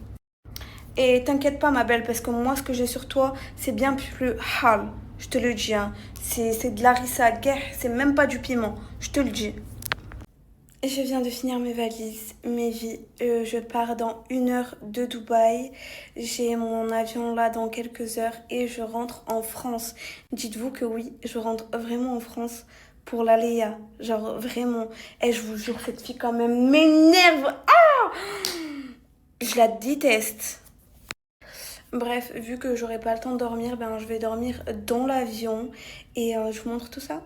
Et t'inquiète pas ma belle, parce que moi ce que j'ai sur toi c'est bien plus hal. Je te le dis, hein. C'est de l'harissa guerre, c'est même pas du piment, je te le dis. Et je viens de finir mes valises, mes vies. Je pars dans 1 heure de Dubaï. J'ai mon avion là dans quelques heures et je rentre en France. Dites-vous que oui, je rentre vraiment en France pour la Léa. Genre vraiment. Et je vous jure, cette fille quand même m'énerve. Ah! Je la déteste. Bref, vu que j'aurai pas le temps de dormir, ben je vais dormir dans l'avion et je vous montre tout ça.